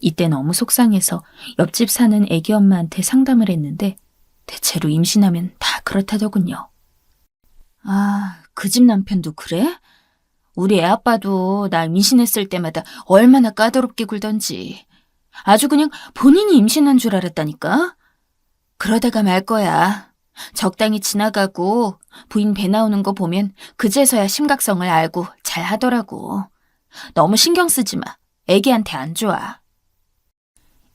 이때 너무 속상해서 옆집 사는 애기 엄마한테 상담을 했는데 대체로 임신하면 다 그렇다더군요. 그 집 남편도 그래? 우리 애 아빠도 나 임신했을 때마다 얼마나 까다롭게 굴던지. 아주 그냥 본인이 임신한 줄 알았다니까? 그러다가 말 거야. 적당히 지나가고 부인 배 나오는 거 보면 그제서야 심각성을 알고 잘 하더라고. 너무 신경 쓰지 마. 애기한테 안 좋아.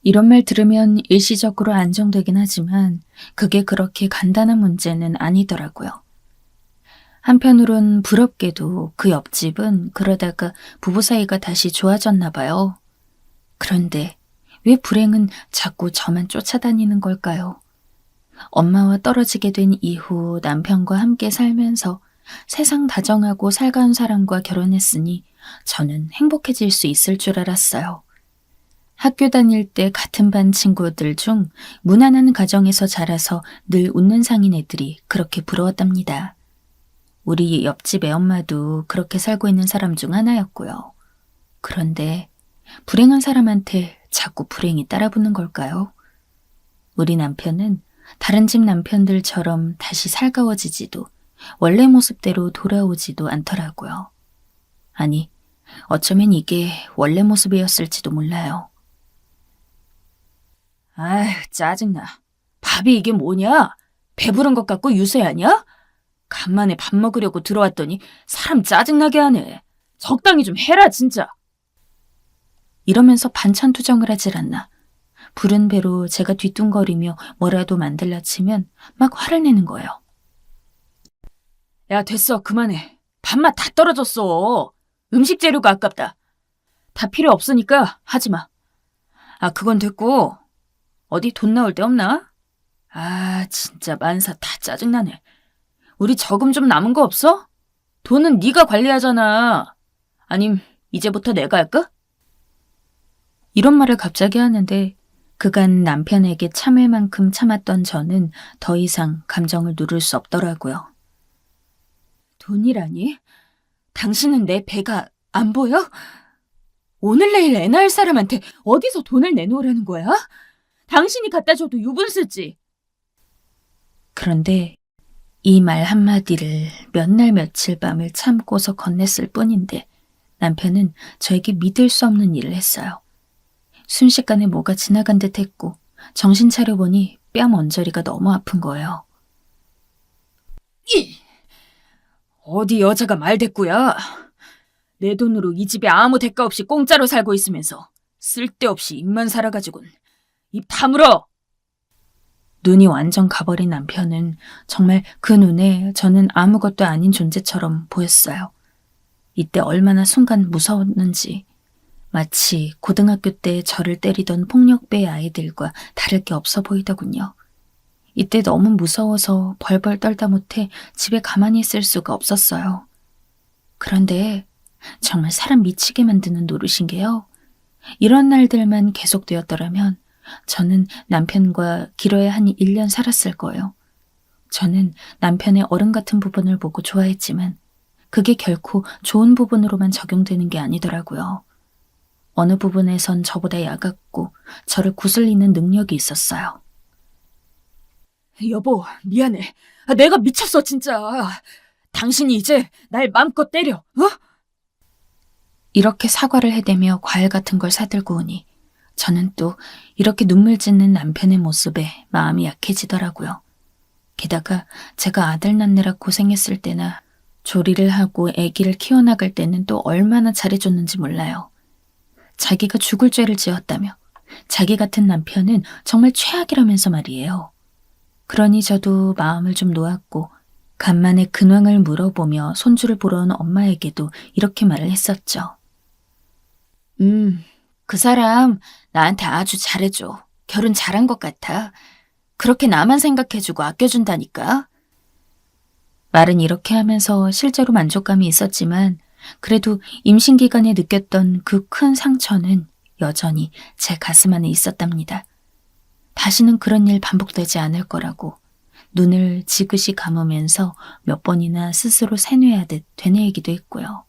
이런 말 들으면 일시적으로 안정되긴 하지만 그게 그렇게 간단한 문제는 아니더라고요. 한편으론 부럽게도 그 옆집은 그러다가 부부 사이가 다시 좋아졌나 봐요. 그런데 왜 불행은 자꾸 저만 쫓아다니는 걸까요? 엄마와 떨어지게 된 이후 남편과 함께 살면서 세상 다정하고 살가운 사람과 결혼했으니 저는 행복해질 수 있을 줄 알았어요. 학교 다닐 때 같은 반 친구들 중 무난한 가정에서 자라서 늘 웃는 상인 애들이 그렇게 부러웠답니다. 우리 옆집 애엄마도 그렇게 살고 있는 사람 중 하나였고요. 그런데 불행한 사람한테 자꾸 불행이 따라붙는 걸까요? 우리 남편은 다른 집 남편들처럼 다시 살가워지지도 원래 모습대로 돌아오지도 않더라고요. 아니, 어쩌면 이게 원래 모습이었을지도 몰라요. 아휴, 짜증나. 밥이 이게 뭐냐? 배부른 것 같고 유세하냐? 간만에 밥 먹으려고 들어왔더니 사람 짜증나게 하네. 적당히 좀 해라, 진짜. 이러면서 반찬 투정을 하질 않나. 부른 배로 제가 뒤뚱거리며 뭐라도 만들라 치면 막 화를 내는 거예요. 야, 됐어. 그만해. 밥맛 다 떨어졌어. 음식 재료가 아깝다. 다 필요 없으니까 하지 마. 그건 됐고. 어디 돈 나올 데 없나? 진짜 만사 다 짜증나네. 우리 저금 좀 남은 거 없어? 돈은 네가 관리하잖아. 아님 이제부터 내가 할까? 이런 말을 갑자기 하는데 그간 남편에게 참을 만큼 참았던 저는 더 이상 감정을 누를 수 없더라고요. 돈이라니? 당신은 내 배가 안 보여? 오늘 내일 애 낳을 사람한테 어디서 돈을 내놓으려는 거야? 당신이 갖다 줘도 유분 쓰지. 그런데 이 말 한마디를 몇 날 며칠 밤을 참고서 건넸을 뿐인데 남편은 저에게 믿을 수 없는 일을 했어요. 순식간에 뭐가 지나간 듯 했고 정신 차려보니 뺨 언저리가 너무 아픈 거예요. 어디 여자가 말대꾸야. 내 돈으로 이 집에 아무 대가 없이 공짜로 살고 있으면서 쓸데없이 입만 살아가지고는 입 다물어. 눈이 완전 가버린 남편은 정말 그 눈에 저는 아무것도 아닌 존재처럼 보였어요. 이때 얼마나 순간 무서웠는지 마치 고등학교 때 저를 때리던 폭력배의 아이들과 다를 게 없어 보이더군요. 이때 너무 무서워서 벌벌 떨다 못해 집에 가만히 있을 수가 없었어요. 그런데 정말 사람 미치게 만드는 노릇인 게요. 이런 날들만 계속되었더라면 저는 남편과 길어야 한 1년 살았을 거예요. 저는 남편의 어른 같은 부분을 보고 좋아했지만 그게 결코 좋은 부분으로만 적용되는 게 아니더라고요. 어느 부분에선 저보다 야갔고 저를 구슬리는 능력이 있었어요. 여보, 미안해. 내가 미쳤어, 진짜. 당신이 이제 날 마음껏 때려, 어? 이렇게 사과를 해대며 과일 같은 걸 사들고 오니 저는 또 이렇게 눈물 짓는 남편의 모습에 마음이 약해지더라고요. 게다가 제가 아들 낳느라 고생했을 때나 조리를 하고 아기를 키워나갈 때는 또 얼마나 잘해줬는지 몰라요. 자기가 죽을 죄를 지었다며 자기 같은 남편은 정말 최악이라면서 말이에요. 그러니 저도 마음을 좀 놓았고 간만에 근황을 물어보며 손주를 보러 온 엄마에게도 이렇게 말을 했었죠. 그 사람 나한테 아주 잘해줘. 결혼 잘한 것 같아. 그렇게 나만 생각해주고 아껴준다니까. 말은 이렇게 하면서 실제로 만족감이 있었지만 그래도 임신 기간에 느꼈던 그 큰 상처는 여전히 제 가슴 안에 있었답니다. 다시는 그런 일 반복되지 않을 거라고 눈을 지그시 감으면서 몇 번이나 스스로 세뇌하듯 되뇌이기도 했고요.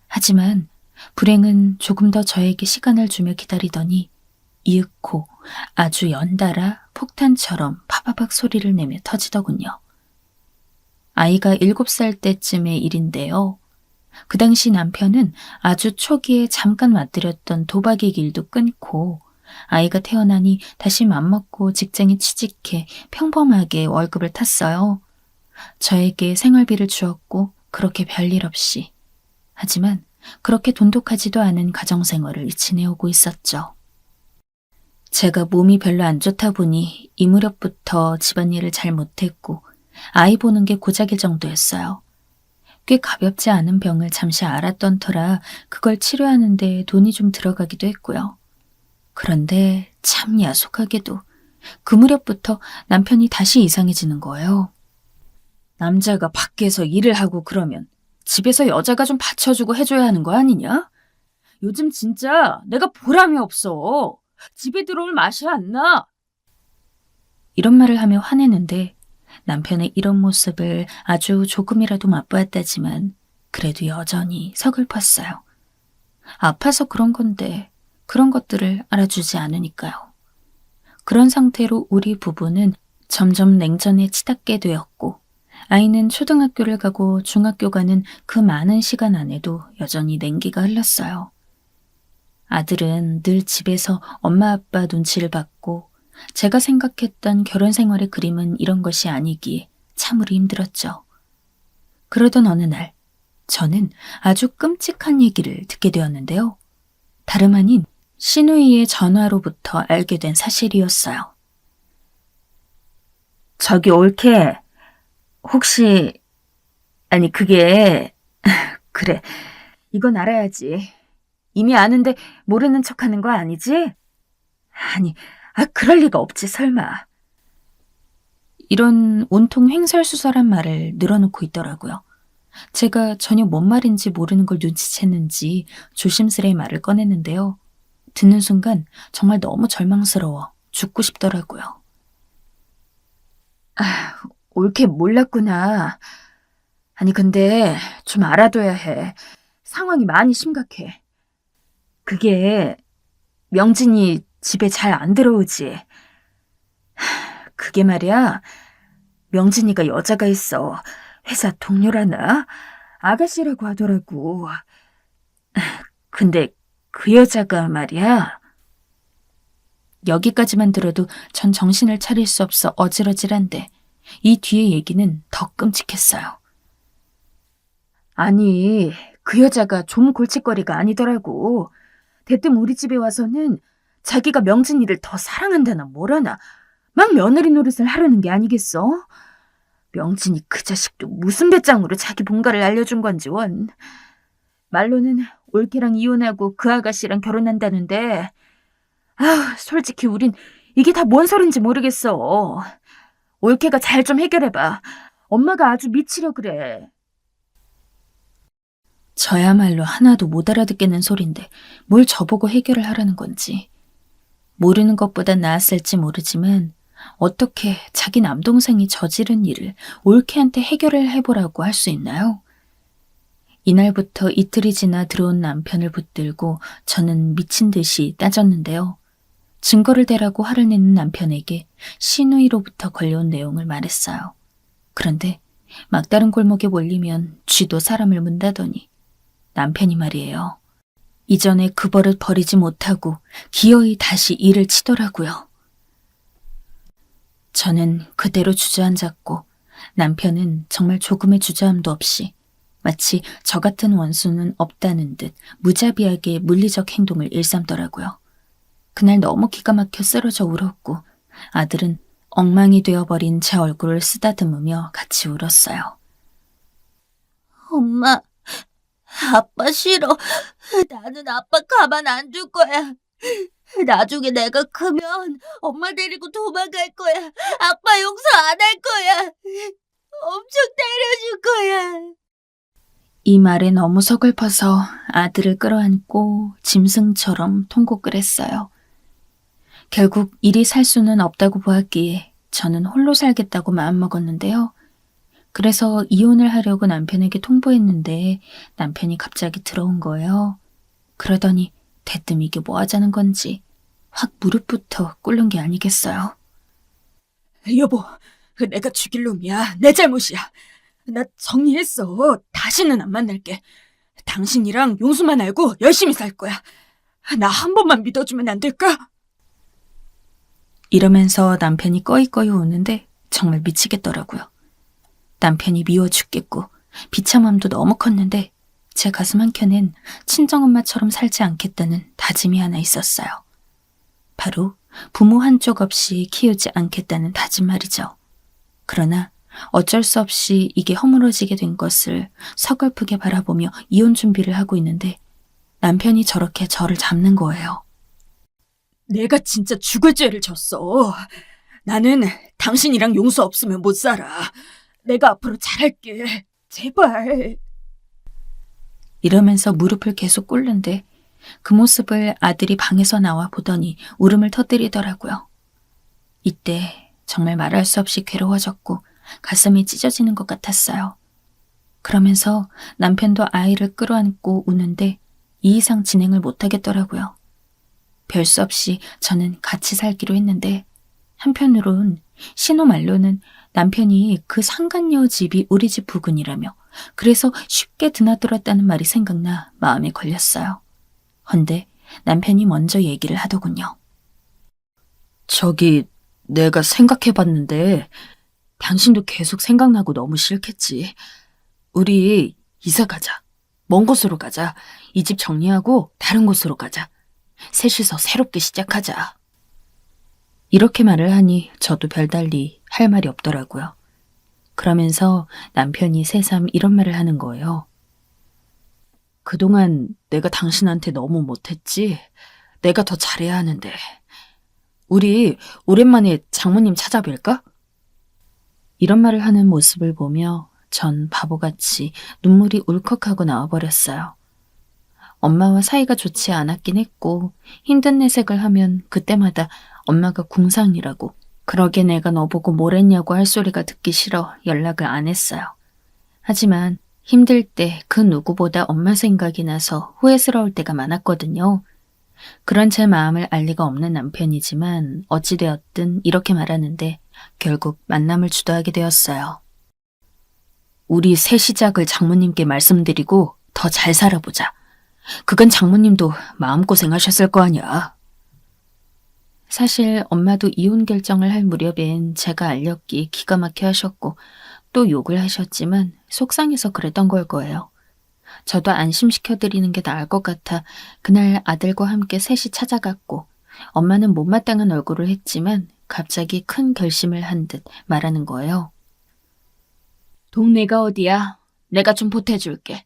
하지만 불행은 조금 더 저에게 시간을 주며 기다리더니 이윽고 아주 연달아 폭탄처럼 파바박 소리를 내며 터지더군요. 아이가 7살 때쯤의 일인데요. 그 당시 남편은 아주 초기에 잠깐 맞들였던 도박의 길도 끊고 아이가 태어나니 다시 맘먹고 직장에 취직해 평범하게 월급을 탔어요. 저에게 생활비를 주었고 그렇게 별일 없이. 하지만 그렇게 돈독하지도 않은 가정생활을 지내오고 있었죠. 제가 몸이 별로 안 좋다 보니 이 무렵부터 집안일을 잘 못했고 아이 보는 게 고작일 정도였어요. 꽤 가볍지 않은 병을 잠시 앓았던 터라 그걸 치료하는데 돈이 좀 들어가기도 했고요. 그런데 참 야속하게도 그 무렵부터 남편이 다시 이상해지는 거예요. 남자가 밖에서 일을 하고 그러면 집에서 여자가 좀 받쳐주고 해줘야 하는 거 아니냐? 요즘 진짜 내가 보람이 없어. 집에 들어올 맛이 안 나. 이런 말을 하며 화내는데 남편의 이런 모습을 아주 조금이라도 맛보았다지만 그래도 여전히 서글펐어요. 아파서 그런 건데 그런 것들을 알아주지 않으니까요. 그런 상태로 우리 부부는 점점 냉전에 치닫게 되었고 아이는 초등학교를 가고 중학교 가는 그 많은 시간 안에도 여전히 냉기가 흘렀어요. 아들은 늘 집에서 엄마 아빠 눈치를 받고 제가 생각했던 결혼 생활의 그림은 이런 것이 아니기에 참으로 힘들었죠. 그러던 어느 날 저는 아주 끔찍한 얘기를 듣게 되었는데요. 다름 아닌 시누이의 전화로부터 알게 된 사실이었어요. 저기 올케, 혹시, 아니 그게, 그래, 이건 알아야지. 이미 아는데 모르는 척하는 거 아니지? 아니, 그럴 리가 없지 설마. 이런 온통 횡설수설한 말을 늘어놓고 있더라고요. 제가 전혀 뭔 말인지 모르는 걸 눈치챘는지 조심스레 말을 꺼냈는데요. 듣는 순간 정말 너무 절망스러워 죽고 싶더라고요. 올케 몰랐구나. 아니, 근데 좀 알아둬야 해. 상황이 많이 심각해. 그게 명진이 집에 잘 안 들어오지. 그게 말이야, 명진이가 여자가 있어. 회사 동료라나? 아가씨라고 하더라고. 근데 그 여자가 말이야. 여기까지만 들어도 전 정신을 차릴 수 없어 어질어질한데 이 뒤의 얘기는 더 끔찍했어요. 아니, 그 여자가 좀 골칫거리가 아니더라고. 대뜸 우리 집에 와서는 자기가 명진이를 더 사랑한다나 뭐라나 막 며느리 노릇을 하려는 게 아니겠어? 명진이 그 자식도 무슨 배짱으로 자기 본가를 알려준 건지 원. 말로는 올케랑 이혼하고 그 아가씨랑 결혼한다는데 솔직히 우린 이게 다 뭔 소린지 모르겠어. 올케가 잘 좀 해결해봐. 엄마가 아주 미치려 그래. 저야말로 하나도 못 알아듣겠는 소린데 뭘 저보고 해결을 하라는 건지. 모르는 것보단 나았을지 모르지만 어떻게 자기 남동생이 저지른 일을 올케한테 해결을 해보라고 할 수 있나요? 이날부터 이틀이 지나 들어온 남편을 붙들고 저는 미친 듯이 따졌는데요. 증거를 대라고 화를 내는 남편에게 시누이로부터 걸려온 내용을 말했어요. 그런데 막다른 골목에 몰리면 쥐도 사람을 문다더니 남편이 말이에요. 이전에 그 버릇 버리지 못하고 기어이 다시 일을 치더라고요. 저는 그대로 주저앉았고 남편은 정말 조금의 주저함도 없이 마치 저 같은 원수는 없다는 듯 무자비하게 물리적 행동을 일삼더라고요. 그날 너무 기가 막혀 쓰러져 울었고 아들은 엉망이 되어버린 제 얼굴을 쓰다듬으며 같이 울었어요. 엄마, 아빠 싫어. 나는 아빠 가만 안 둘 거야. 나중에 내가 크면 엄마 데리고 도망갈 거야. 아빠 용서 안 할 거야. 엄청 때려줄 거야. 이 말에 너무 서글퍼서 아들을 끌어안고 짐승처럼 통곡을 했어요. 결국 이리 살 수는 없다고 보았기에 저는 홀로 살겠다고 마음먹었는데요. 그래서 이혼을 하려고 남편에게 통보했는데 남편이 갑자기 들어온 거예요. 그러더니 대뜸 이게 뭐 하자는 건지 확 무릎부터 꿇는 게 아니겠어요. 여보, 내가 죽일 놈이야. 내 잘못이야. 나 정리했어. 다시는 안 만날게. 당신이랑 용수만 알고 열심히 살 거야. 나 한 번만 믿어주면 안 될까? 이러면서 남편이 꺼이꺼이 우는데 정말 미치겠더라고요. 남편이 미워 죽겠고 비참함도 너무 컸는데 제 가슴 한켠엔 친정엄마처럼 살지 않겠다는 다짐이 하나 있었어요. 바로 부모 한쪽 없이 키우지 않겠다는 다짐 말이죠. 그러나 어쩔 수 없이 이게 허물어지게 된 것을 서글프게 바라보며 이혼 준비를 하고 있는데 남편이 저렇게 저를 잡는 거예요. 내가 진짜 죽을 죄를 졌어. 나는 당신이랑 용수 없으면 못 살아. 내가 앞으로 잘할게. 제발. 이러면서 무릎을 계속 꿇는데 그 모습을 아들이 방에서 나와 보더니 울음을 터뜨리더라고요. 이때 정말 말할 수 없이 괴로워졌고 가슴이 찢어지는 것 같았어요. 그러면서 남편도 아이를 끌어안고 우는데 이 이상 진행을 못하겠더라고요. 별 수 없이 저는 같이 살기로 했는데 한편으론 신호 말로는 남편이 그 상간녀 집이 우리 집 부근이라며 그래서 쉽게 드나들었다는 말이 생각나 마음에 걸렸어요. 헌데 남편이 먼저 얘기를 하더군요. 저기 내가 생각해봤는데 당신도 계속 생각나고 너무 싫겠지. 우리 이사 가자. 먼 곳으로 가자. 이 집 정리하고 다른 곳으로 가자. 셋이서 새롭게 시작하자. 이렇게 말을 하니 저도 별달리 할 말이 없더라고요. 그러면서 남편이 새삼 이런 말을 하는 거예요. 그동안 내가 당신한테 너무 못했지? 내가 더 잘해야 하는데. 우리 오랜만에 장모님 찾아뵐까? 이런 말을 하는 모습을 보며 전 바보같이 눈물이 울컥하고 나와버렸어요. 엄마와 사이가 좋지 않았긴 했고 힘든 내색을 하면 그때마다 엄마가 궁상이라고 그러게 내가 너보고 뭘 했냐고 할 소리가 듣기 싫어 연락을 안 했어요. 하지만 힘들 때 그 누구보다 엄마 생각이 나서 후회스러울 때가 많았거든요. 그런 제 마음을 알 리가 없는 남편이지만 어찌되었든 이렇게 말하는데 결국 만남을 주도하게 되었어요. 우리 새 시작을 장모님께 말씀드리고 더 잘 살아보자. 그건 장모님도 마음고생하셨을 거 아니야. 사실 엄마도 이혼 결정을 할 무렵엔 제가 알렸기 기가 막혀 하셨고 또 욕을 하셨지만 속상해서 그랬던 걸 거예요. 저도 안심시켜드리는 게 나을 것 같아 그날 아들과 함께 셋이 찾아갔고 엄마는 못마땅한 얼굴을 했지만 갑자기 큰 결심을 한 듯 말하는 거예요. 동네가 어디야? 내가 좀 보태줄게.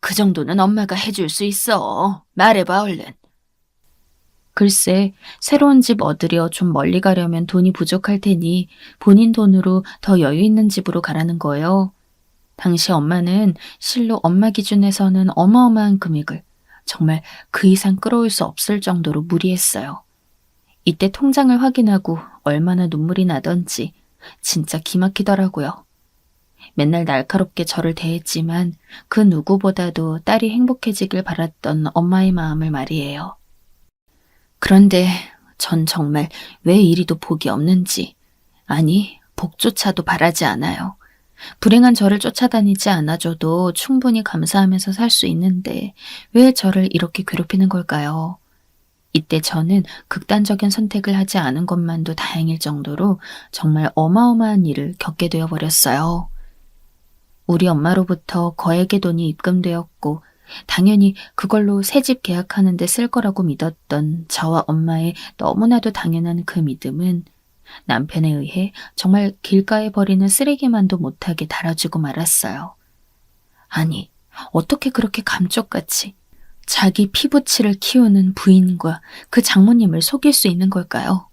그 정도는 엄마가 해줄 수 있어. 말해봐, 얼른. 글쎄, 새로운 집 얻으려 좀 멀리 가려면 돈이 부족할 테니 본인 돈으로 더 여유 있는 집으로 가라는 거예요. 당시 엄마는 실로 엄마 기준에서는 어마어마한 금액을 정말 그 이상 끌어올 수 없을 정도로 무리했어요. 이때 통장을 확인하고 얼마나 눈물이 나던지 진짜 기막히더라고요. 맨날 날카롭게 저를 대했지만 그 누구보다도 딸이 행복해지길 바랐던 엄마의 마음을 말이에요. 그런데 전 정말 왜 이리도 복이 없는지, 아니 복조차도 바라지 않아요. 불행한 저를 쫓아다니지 않아줘도 충분히 감사하면서 살 수 있는데 왜 저를 이렇게 괴롭히는 걸까요? 이때 저는 극단적인 선택을 하지 않은 것만도 다행일 정도로 정말 어마어마한 일을 겪게 되어버렸어요. 우리 엄마로부터 거액의 돈이 입금되었고 당연히 그걸로 새 집 계약하는 데 쓸 거라고 믿었던 저와 엄마의 너무나도 당연한 그 믿음은 남편에 의해 정말 길가에 버리는 쓰레기만도 못하게 달아주고 말았어요. 아니, 어떻게 그렇게 감쪽같이 자기 피부치를 키우는 부인과 그 장모님을 속일 수 있는 걸까요?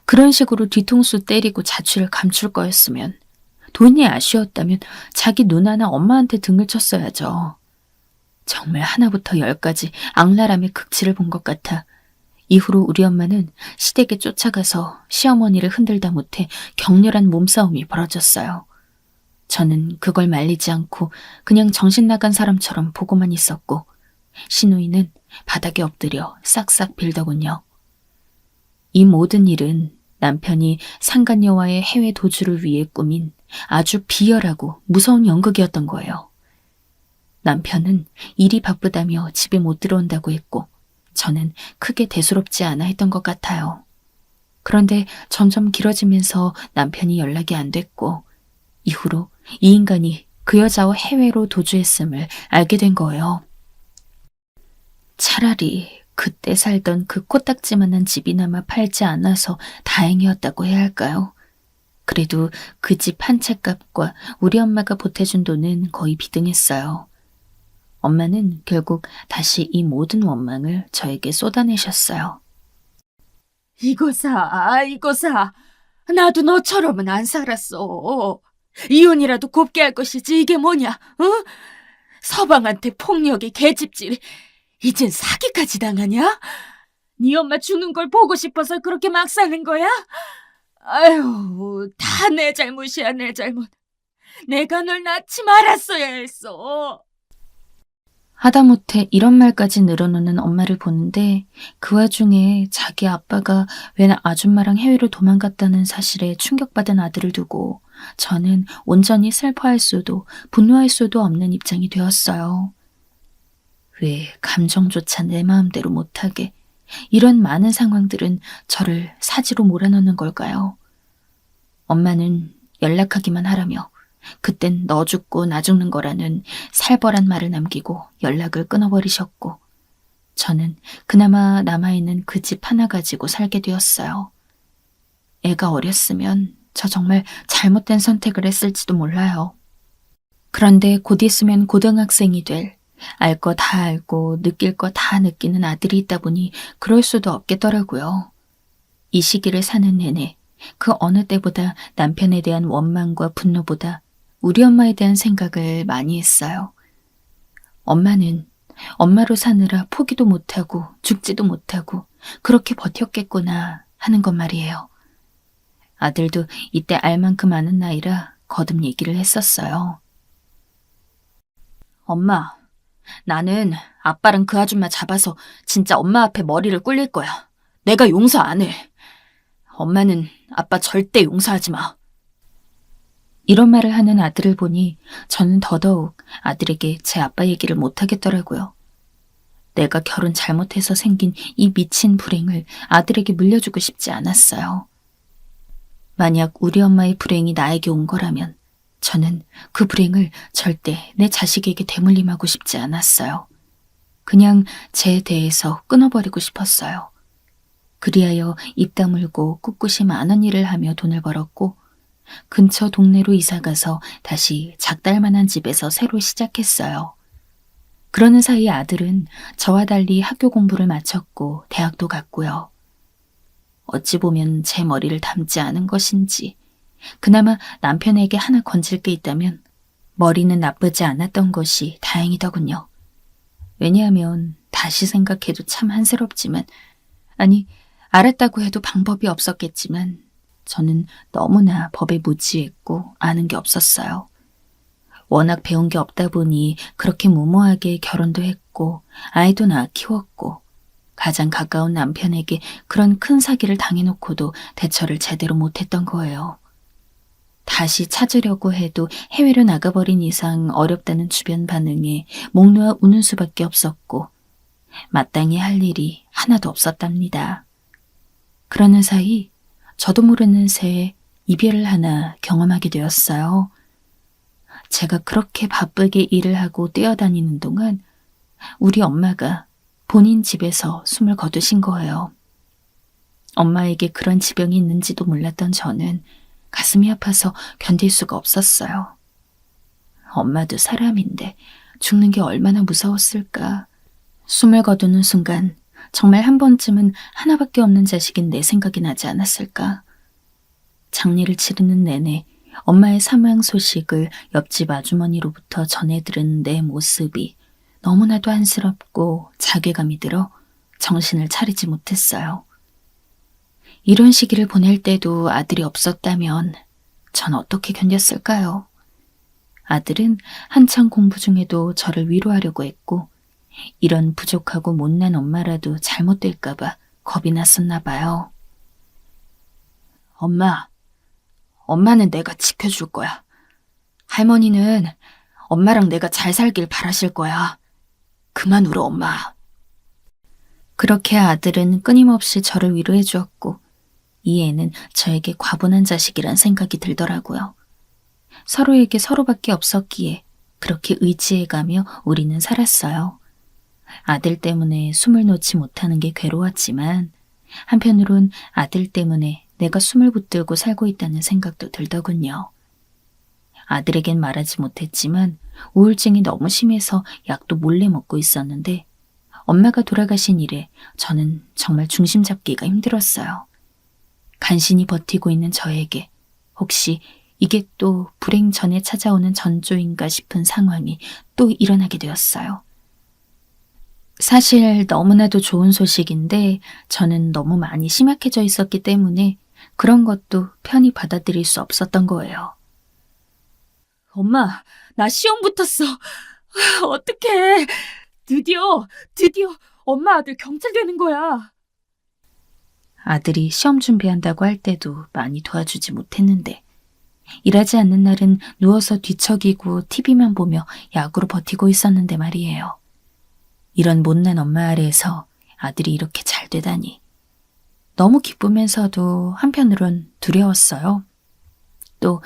그런 식으로 뒤통수 때리고 자취를 감출 거였으면, 돈이 아쉬웠다면 자기 누나나 엄마한테 등을 쳤어야죠. 정말 하나부터 열까지 악랄함의 극치를 본 것 같아 이후로 우리 엄마는 시댁에 쫓아가서 시어머니를 흔들다 못해 격렬한 몸싸움이 벌어졌어요. 저는 그걸 말리지 않고 그냥 정신 나간 사람처럼 보고만 있었고 시누이는 바닥에 엎드려 싹싹 빌더군요. 이 모든 일은 남편이 상간녀와의 해외 도주를 위해 꾸민 아주 비열하고 무서운 연극이었던 거예요. 남편은 일이 바쁘다며 집에 못 들어온다고 했고 저는 크게 대수롭지 않아 했던 것 같아요. 그런데 점점 길어지면서 남편이 연락이 안 됐고 이후로 이 인간이 그 여자와 해외로 도주했음을 알게 된 거예요. 차라리 그때 살던 그 코딱지만한 집이나마 팔지 않아서 다행이었다고 해야 할까요? 그래도 그 집 한 채 값과 우리 엄마가 보태준 돈은 거의 비등했어요. 엄마는 결국 다시 이 모든 원망을 저에게 쏟아내셨어요. 이거 사, 이거 사. 나도 너처럼은 안 살았어. 이혼이라도 곱게 할 것이지 이게 뭐냐, 어? 서방한테 폭력에 계집질, 이젠 사기까지 당하냐? 네 엄마 죽는 걸 보고 싶어서 그렇게 막 사는 거야? 아유, 다 내 잘못이야, 내 잘못. 내가 널 낳지 말았어야 했어. 하다못해 이런 말까지 늘어놓는 엄마를 보는데 그 와중에 자기 아빠가 웬 아줌마랑 해외로 도망갔다는 사실에 충격받은 아들을 두고 저는 온전히 슬퍼할 수도 분노할 수도 없는 입장이 되었어요. 왜 감정조차 내 마음대로 못하게 이런 많은 상황들은 저를 사지로 몰아넣는 걸까요? 엄마는 연락하기만 하라며 그땐 너 죽고 나 죽는 거라는 살벌한 말을 남기고 연락을 끊어버리셨고 저는 그나마 남아있는 그 집 하나 가지고 살게 되었어요. 애가 어렸으면 저 정말 잘못된 선택을 했을지도 몰라요. 그런데 곧 있으면 고등학생이 될 알 거 다 알고 느낄 거 다 느끼는 아들이 있다 보니 그럴 수도 없겠더라고요. 이 시기를 사는 내내 그 어느 때보다 남편에 대한 원망과 분노보다 우리 엄마에 대한 생각을 많이 했어요. 엄마는 엄마로 사느라 포기도 못하고 죽지도 못하고 그렇게 버텼겠구나 하는 것 말이에요. 아들도 이때 알 만큼 아는 나이라 거듭 얘기를 했었어요. 엄마, 나는 아빠랑 그 아줌마 잡아서 진짜 엄마 앞에 머리를 꿀릴 거야. 내가 용서 안 해. 엄마는 아빠 절대 용서하지 마. 이런 말을 하는 아들을 보니 저는 더더욱 아들에게 제 아빠 얘기를 못하겠더라고요. 내가 결혼 잘못해서 생긴 이 미친 불행을 아들에게 물려주고 싶지 않았어요. 만약 우리 엄마의 불행이 나에게 온 거라면 저는 그 불행을 절대 내 자식에게 대물림하고 싶지 않았어요. 그냥 제 대에서 끊어버리고 싶었어요. 그리하여 입 다물고 꿋꿋이 많은 일을 하며 돈을 벌었고 근처 동네로 이사가서 다시 작달만한 집에서 새로 시작했어요. 그러는 사이 아들은 저와 달리 학교 공부를 마쳤고 대학도 갔고요. 어찌 보면 제 머리를 담지 않은 것인지 그나마 남편에게 하나 건질 게 있다면 머리는 나쁘지 않았던 것이 다행이더군요. 왜냐하면 다시 생각해도 참 한스럽지만 아니 알았다고 해도 방법이 없었겠지만 저는 너무나 법에 무지했고 아는 게 없었어요. 워낙 배운 게 없다 보니 그렇게 무모하게 결혼도 했고 아이도 낳아 키웠고 가장 가까운 남편에게 그런 큰 사기를 당해놓고도 대처를 제대로 못했던 거예요. 다시 찾으려고 해도 해외로 나가버린 이상 어렵다는 주변 반응에 목 놓아 우는 수밖에 없었고 마땅히 할 일이 하나도 없었답니다. 그러는 사이 저도 모르는 새에 이별을 하나 경험하게 되었어요. 제가 그렇게 바쁘게 일을 하고 뛰어다니는 동안 우리 엄마가 본인 집에서 숨을 거두신 거예요. 엄마에게 그런 지병이 있는지도 몰랐던 저는 가슴이 아파서 견딜 수가 없었어요. 엄마도 사람인데 죽는 게 얼마나 무서웠을까. 숨을 거두는 순간 정말 한 번쯤은 하나밖에 없는 자식인 내 생각이 나지 않았을까. 장례를 치르는 내내 엄마의 사망 소식을 옆집 아주머니로부터 전해 들은 내 모습이 너무나도 안쓰럽고 자괴감이 들어 정신을 차리지 못했어요. 이런 시기를 보낼 때도 아들이 없었다면 전 어떻게 견뎠을까요? 아들은 한창 공부 중에도 저를 위로하려고 했고 이런 부족하고 못난 엄마라도 잘못될까봐 겁이 났었나 봐요. 엄마는 내가 지켜줄 거야. 할머니는 엄마랑 내가 잘 살길 바라실 거야. 그만 울어, 엄마. 그렇게 아들은 끊임없이 저를 위로해 주었고 이 애는 저에게 과분한 자식이란 생각이 들더라고요. 서로에게 서로밖에 없었기에 그렇게 의지해가며 우리는 살았어요. 아들 때문에 숨을 놓지 못하는 게 괴로웠지만 한편으론 아들 때문에 내가 숨을 붙들고 살고 있다는 생각도 들더군요. 아들에겐 말하지 못했지만 우울증이 너무 심해서 약도 몰래 먹고 있었는데 엄마가 돌아가신 이래 저는 정말 중심 잡기가 힘들었어요. 간신히 버티고 있는 저에게 혹시 이게 또 불행 전에 찾아오는 전조인가 싶은 상황이 또 일어나게 되었어요. 사실 너무나도 좋은 소식인데 저는 너무 많이 심약해져 있었기 때문에 그런 것도 편히 받아들일 수 없었던 거예요. 엄마, 나 시험 붙었어. 어떡해. 드디어 엄마 아들 경찰 되는 거야. 아들이 시험 준비한다고 할 때도 많이 도와주지 못했는데 일하지 않는 날은 누워서 뒤척이고 TV만 보며 약으로 버티고 있었는데 말이에요. 이런 못난 엄마 아래에서 아들이 이렇게 잘 되다니 너무 기쁘면서도 한편으론 두려웠어요. 또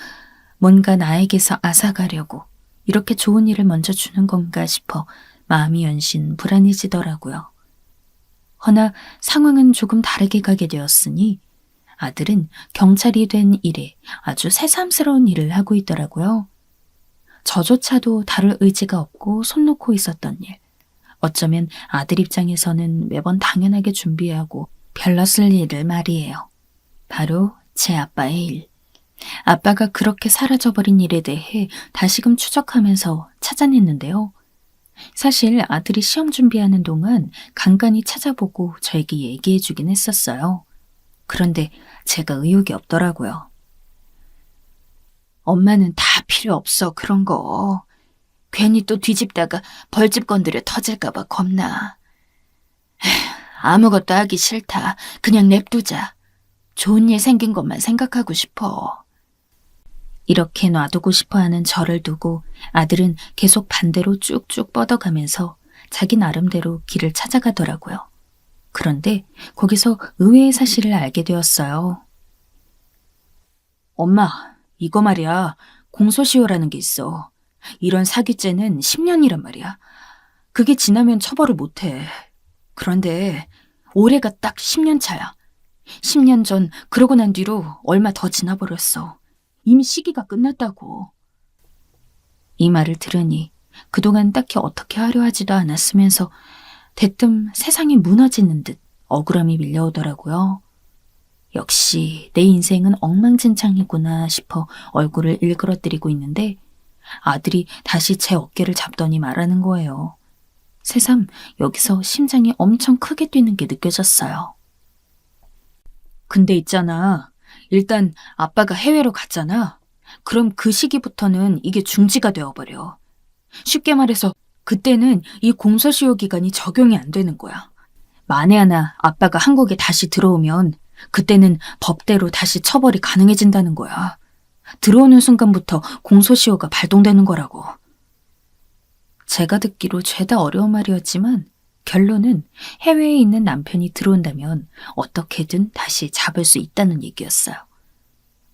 뭔가 나에게서 앗아가려고 이렇게 좋은 일을 먼저 주는 건가 싶어 마음이 연신 불안해지더라고요. 허나 상황은 조금 다르게 가게 되었으니 아들은 경찰이 된 이래 아주 새삼스러운 일을 하고 있더라고요. 저조차도 다룰 의지가 없고 손 놓고 있었던 일. 어쩌면 아들 입장에서는 매번 당연하게 준비하고 별로 쓸 일을 말이에요. 바로 제 아빠의 일. 아빠가 그렇게 사라져버린 일에 대해 다시금 추적하면서 찾아냈는데요. 사실 아들이 시험 준비하는 동안 간간히 찾아보고 저에게 얘기해주긴 했었어요. 그런데 제가 의욕이 없더라고요. 엄마는 다 필요 없어, 그런 거. 괜히 또 뒤집다가 벌집 건드려 터질까봐 겁나. 에휴, 아무것도 하기 싫다. 그냥 냅두자. 좋은 일 생긴 것만 생각하고 싶어. 이렇게 놔두고 싶어하는 저를 두고 아들은 계속 반대로 쭉쭉 뻗어가면서 자기 나름대로 길을 찾아가더라고요. 그런데 거기서 의외의 사실을 알게 되었어요. 엄마, 이거 말이야. 공소시효라는 게 있어. 이런 사기죄는 10년이란 말이야. 그게 지나면 처벌을 못해. 그런데 올해가 딱 10년 차야. 10년 전 그러고 난 뒤로 얼마 더 지나버렸어. 이미 시기가 끝났다고. 이 말을 들으니 그동안 딱히 어떻게 하려 하지도 않았으면서 대뜸 세상이 무너지는 듯 억울함이 밀려오더라고요. 역시 내 인생은 엉망진창이구나 싶어 얼굴을 일그러뜨리고 있는데 아들이 다시 제 어깨를 잡더니 말하는 거예요. 새삼 여기서 심장이 엄청 크게 뛰는 게 느껴졌어요. 근데 있잖아. 일단 아빠가 해외로 갔잖아. 그럼 그 시기부터는 이게 중지가 되어버려. 쉽게 말해서 그때는 이 공소시효 기간이 적용이 안 되는 거야. 만에 하나 아빠가 한국에 다시 들어오면 그때는 법대로 다시 처벌이 가능해진다는 거야. 들어오는 순간부터 공소시효가 발동되는 거라고. 제가 듣기로 죄다 어려운 말이었지만 결론은 해외에 있는 남편이 들어온다면 어떻게든 다시 잡을 수 있다는 얘기였어요.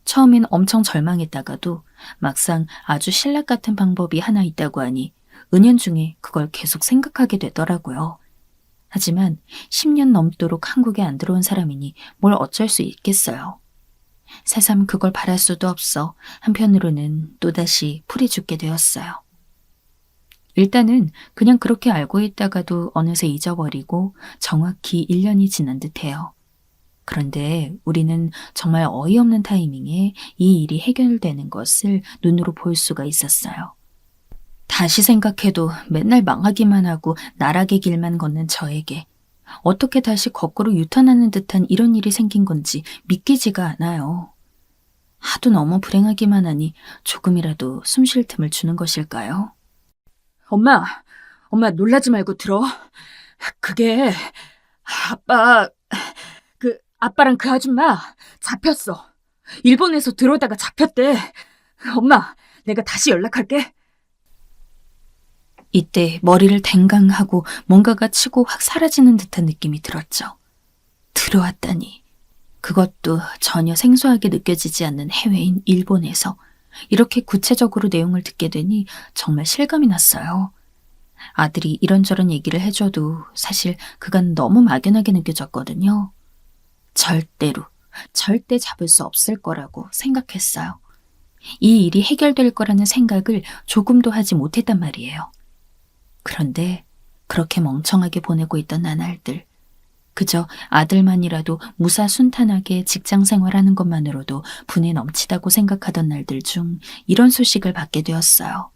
처음엔 엄청 절망했다가도 막상 아주 신락 같은 방법이 하나 있다고 하니 은연중에 그걸 계속 생각하게 되더라고요. 하지만 10년 넘도록 한국에 안 들어온 사람이니 뭘 어쩔 수 있겠어요. 새삼 그걸 바랄 수도 없어 한편으로는 또다시 풀이 죽게 되었어요. 일단은 그냥 그렇게 알고 있다가도 어느새 잊어버리고 정확히 1년이 지난 듯해요. 그런데 우리는 정말 어이없는 타이밍에 이 일이 해결되는 것을 눈으로 볼 수가 있었어요. 다시 생각해도 맨날 망하기만 하고 나락의 길만 걷는 저에게 어떻게 다시 거꾸로 유턴하는 듯한 이런 일이 생긴 건지 믿기지가 않아요. 하도 너무 불행하기만 하니 조금이라도 숨 쉴 틈을 주는 것일까요? 엄마 놀라지 말고 들어. 그게 아빠랑 그 아줌마 잡혔어. 일본에서 들어오다가 잡혔대. 엄마, 내가 다시 연락할게. 이때 머리를 댕강하고 뭔가가 치고 확 사라지는 듯한 느낌이 들었죠. 들어왔다니. 그것도 전혀 생소하게 느껴지지 않는 해외인 일본에서 이렇게 구체적으로 내용을 듣게 되니 정말 실감이 났어요. 아들이 이런저런 얘기를 해줘도 사실 그간 너무 막연하게 느껴졌거든요. 절대 잡을 수 없을 거라고 생각했어요. 이 일이 해결될 거라는 생각을 조금도 하지 못했단 말이에요. 그런데 그렇게 멍청하게 보내고 있던 나날들, 그저 아들만이라도 무사순탄하게 직장 생활하는 것만으로도 분에 넘치다고 생각하던 날들 중 이런 소식을 받게 되었어요.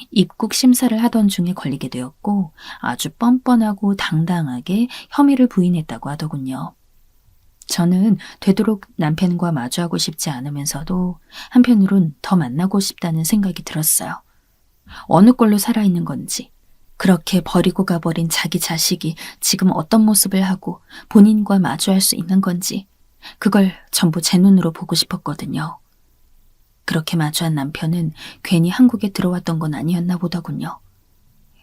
입국 심사를 하던 중에 걸리게 되었고 아주 뻔뻔하고 당당하게 혐의를 부인했다고 하더군요. 저는 되도록 남편과 마주하고 싶지 않으면서도 한편으론 더 만나고 싶다는 생각이 들었어요. 어느 꼴로 살아있는 건지, 그렇게 버리고 가버린 자기 자식이 지금 어떤 모습을 하고 본인과 마주할 수 있는 건지 그걸 전부 제 눈으로 보고 싶었거든요. 그렇게 마주한 남편은 괜히 한국에 들어왔던 건 아니었나 보더군요.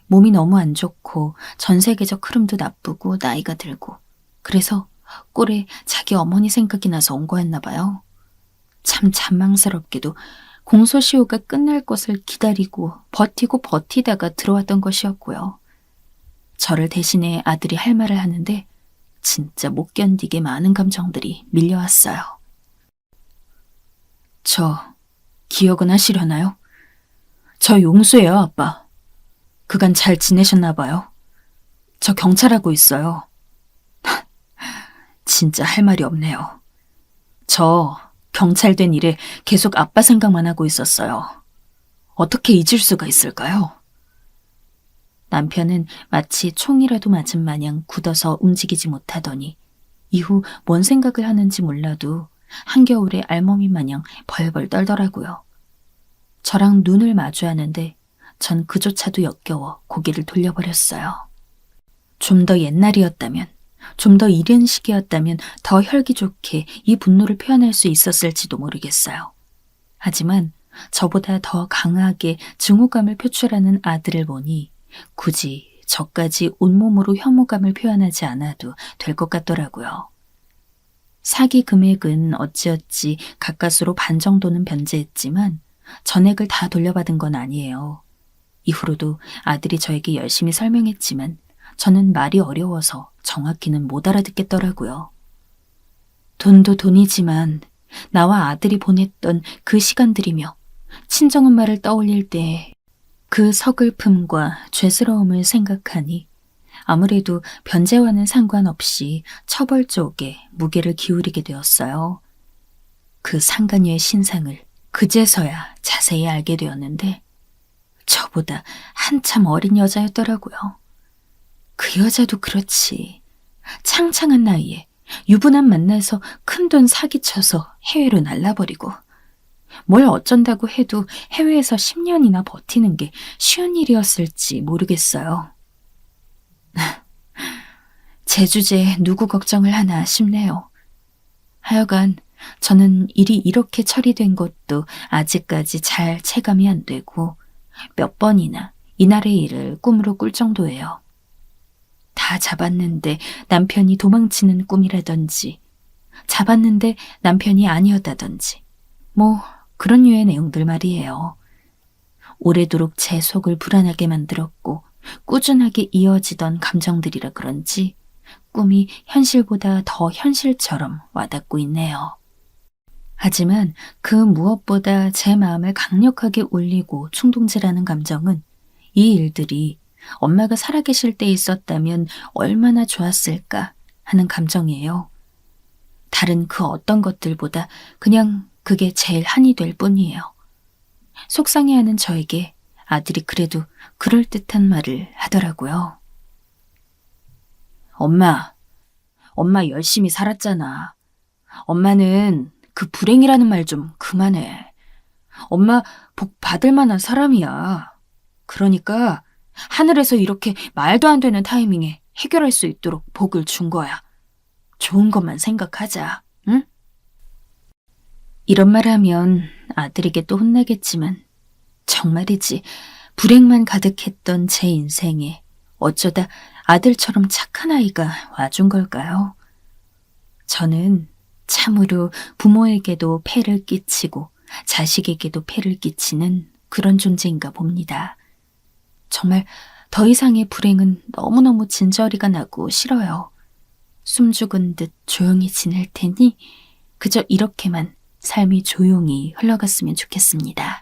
몸이 너무 안 좋고 전 세계적 흐름도 나쁘고 나이가 들고 그래서 꼴에 자기 어머니 생각이 나서 온 거였나 봐요. 참 잔망스럽게도 공소시효가 끝날 것을 기다리고 버티다가 들어왔던 것이었고요. 저를 대신해 아들이 할 말을 하는데 진짜 못 견디게 많은 감정들이 밀려왔어요. 저 기억은 하시려나요? 저 용수예요, 아빠. 그간 잘 지내셨나 봐요. 저 경찰하고 있어요. 진짜 할 말이 없네요. 저 경찰 된 일에 계속 아빠 생각만 하고 있었어요. 어떻게 잊을 수가 있을까요? 남편은 마치 총이라도 맞은 마냥 굳어서 움직이지 못하더니 이후 뭔 생각을 하는지 몰라도 한겨울에 알몸이 마냥 벌벌 떨더라고요. 저랑 눈을 마주하는데 전 그조차도 역겨워 고개를 돌려버렸어요. 좀 더 옛날이었다면, 좀 더 이른 시기였다면 더 혈기 좋게 이 분노를 표현할 수 있었을지도 모르겠어요. 하지만 저보다 더 강하게 증오감을 표출하는 아들을 보니 굳이 저까지 온몸으로 혐오감을 표현하지 않아도 될 것 같더라고요. 사기 금액은 어찌어찌 가까스로 반 정도는 변제했지만 전액을 다 돌려받은 건 아니에요. 이후로도 아들이 저에게 열심히 설명했지만 저는 말이 어려워서 정확히는 못 알아듣겠더라고요. 돈도 돈이지만 나와 아들이 보냈던 그 시간들이며 친정엄마를 떠올릴 때 그 서글픔과 죄스러움을 생각하니 아무래도 변제와는 상관없이 처벌 쪽에 무게를 기울이게 되었어요. 그 상간녀의 신상을 그제서야 자세히 알게 되었는데 저보다 한참 어린 여자였더라고요. 그 여자도 그렇지. 창창한 나이에 유부남 만나서 큰돈 사기쳐서 해외로 날라버리고 뭘 어쩐다고 해도 해외에서 10년이나 버티는 게 쉬운 일이었을지 모르겠어요. 제 주제에 누구 걱정을 하나 싶네요. 하여간 저는 일이 이렇게 처리된 것도 아직까지 잘 체감이 안 되고 몇 번이나 이날의 일을 꿈으로 꿀 정도예요. 다 잡았는데 남편이 도망치는 꿈이라든지 잡았는데 남편이 아니었다든지 뭐 그런 류의 내용들 말이에요. 오래도록 제 속을 불안하게 만들었고 꾸준하게 이어지던 감정들이라 그런지 꿈이 현실보다 더 현실처럼 와닿고 있네요. 하지만 그 무엇보다 제 마음을 강력하게 울리고 충동질하는 감정은 이 일들이 엄마가 살아계실 때 있었다면 얼마나 좋았을까 하는 감정이에요. 다른 그 어떤 것들보다 그냥 그게 제일 한이 될 뿐이에요. 속상해하는 저에게 아들이 그래도 그럴듯한 말을 하더라고요. 엄마 열심히 살았잖아. 엄마는 그 불행이라는 말 좀 그만해. 엄마 복 받을 만한 사람이야. 그러니까 하늘에서 이렇게 말도 안 되는 타이밍에 해결할 수 있도록 복을 준 거야. 좋은 것만 생각하자, 응? 이런 말 하면 아들에게 또 혼나겠지만 정말이지 불행만 가득했던 제 인생에 어쩌다 아들처럼 착한 아이가 와준 걸까요? 저는 참으로 부모에게도 폐를 끼치고 자식에게도 폐를 끼치는 그런 존재인가 봅니다. 정말 더 이상의 불행은 너무너무 진저리가 나고 싫어요. 숨죽은 듯 조용히 지낼 테니 그저 이렇게만 삶이 조용히 흘러갔으면 좋겠습니다.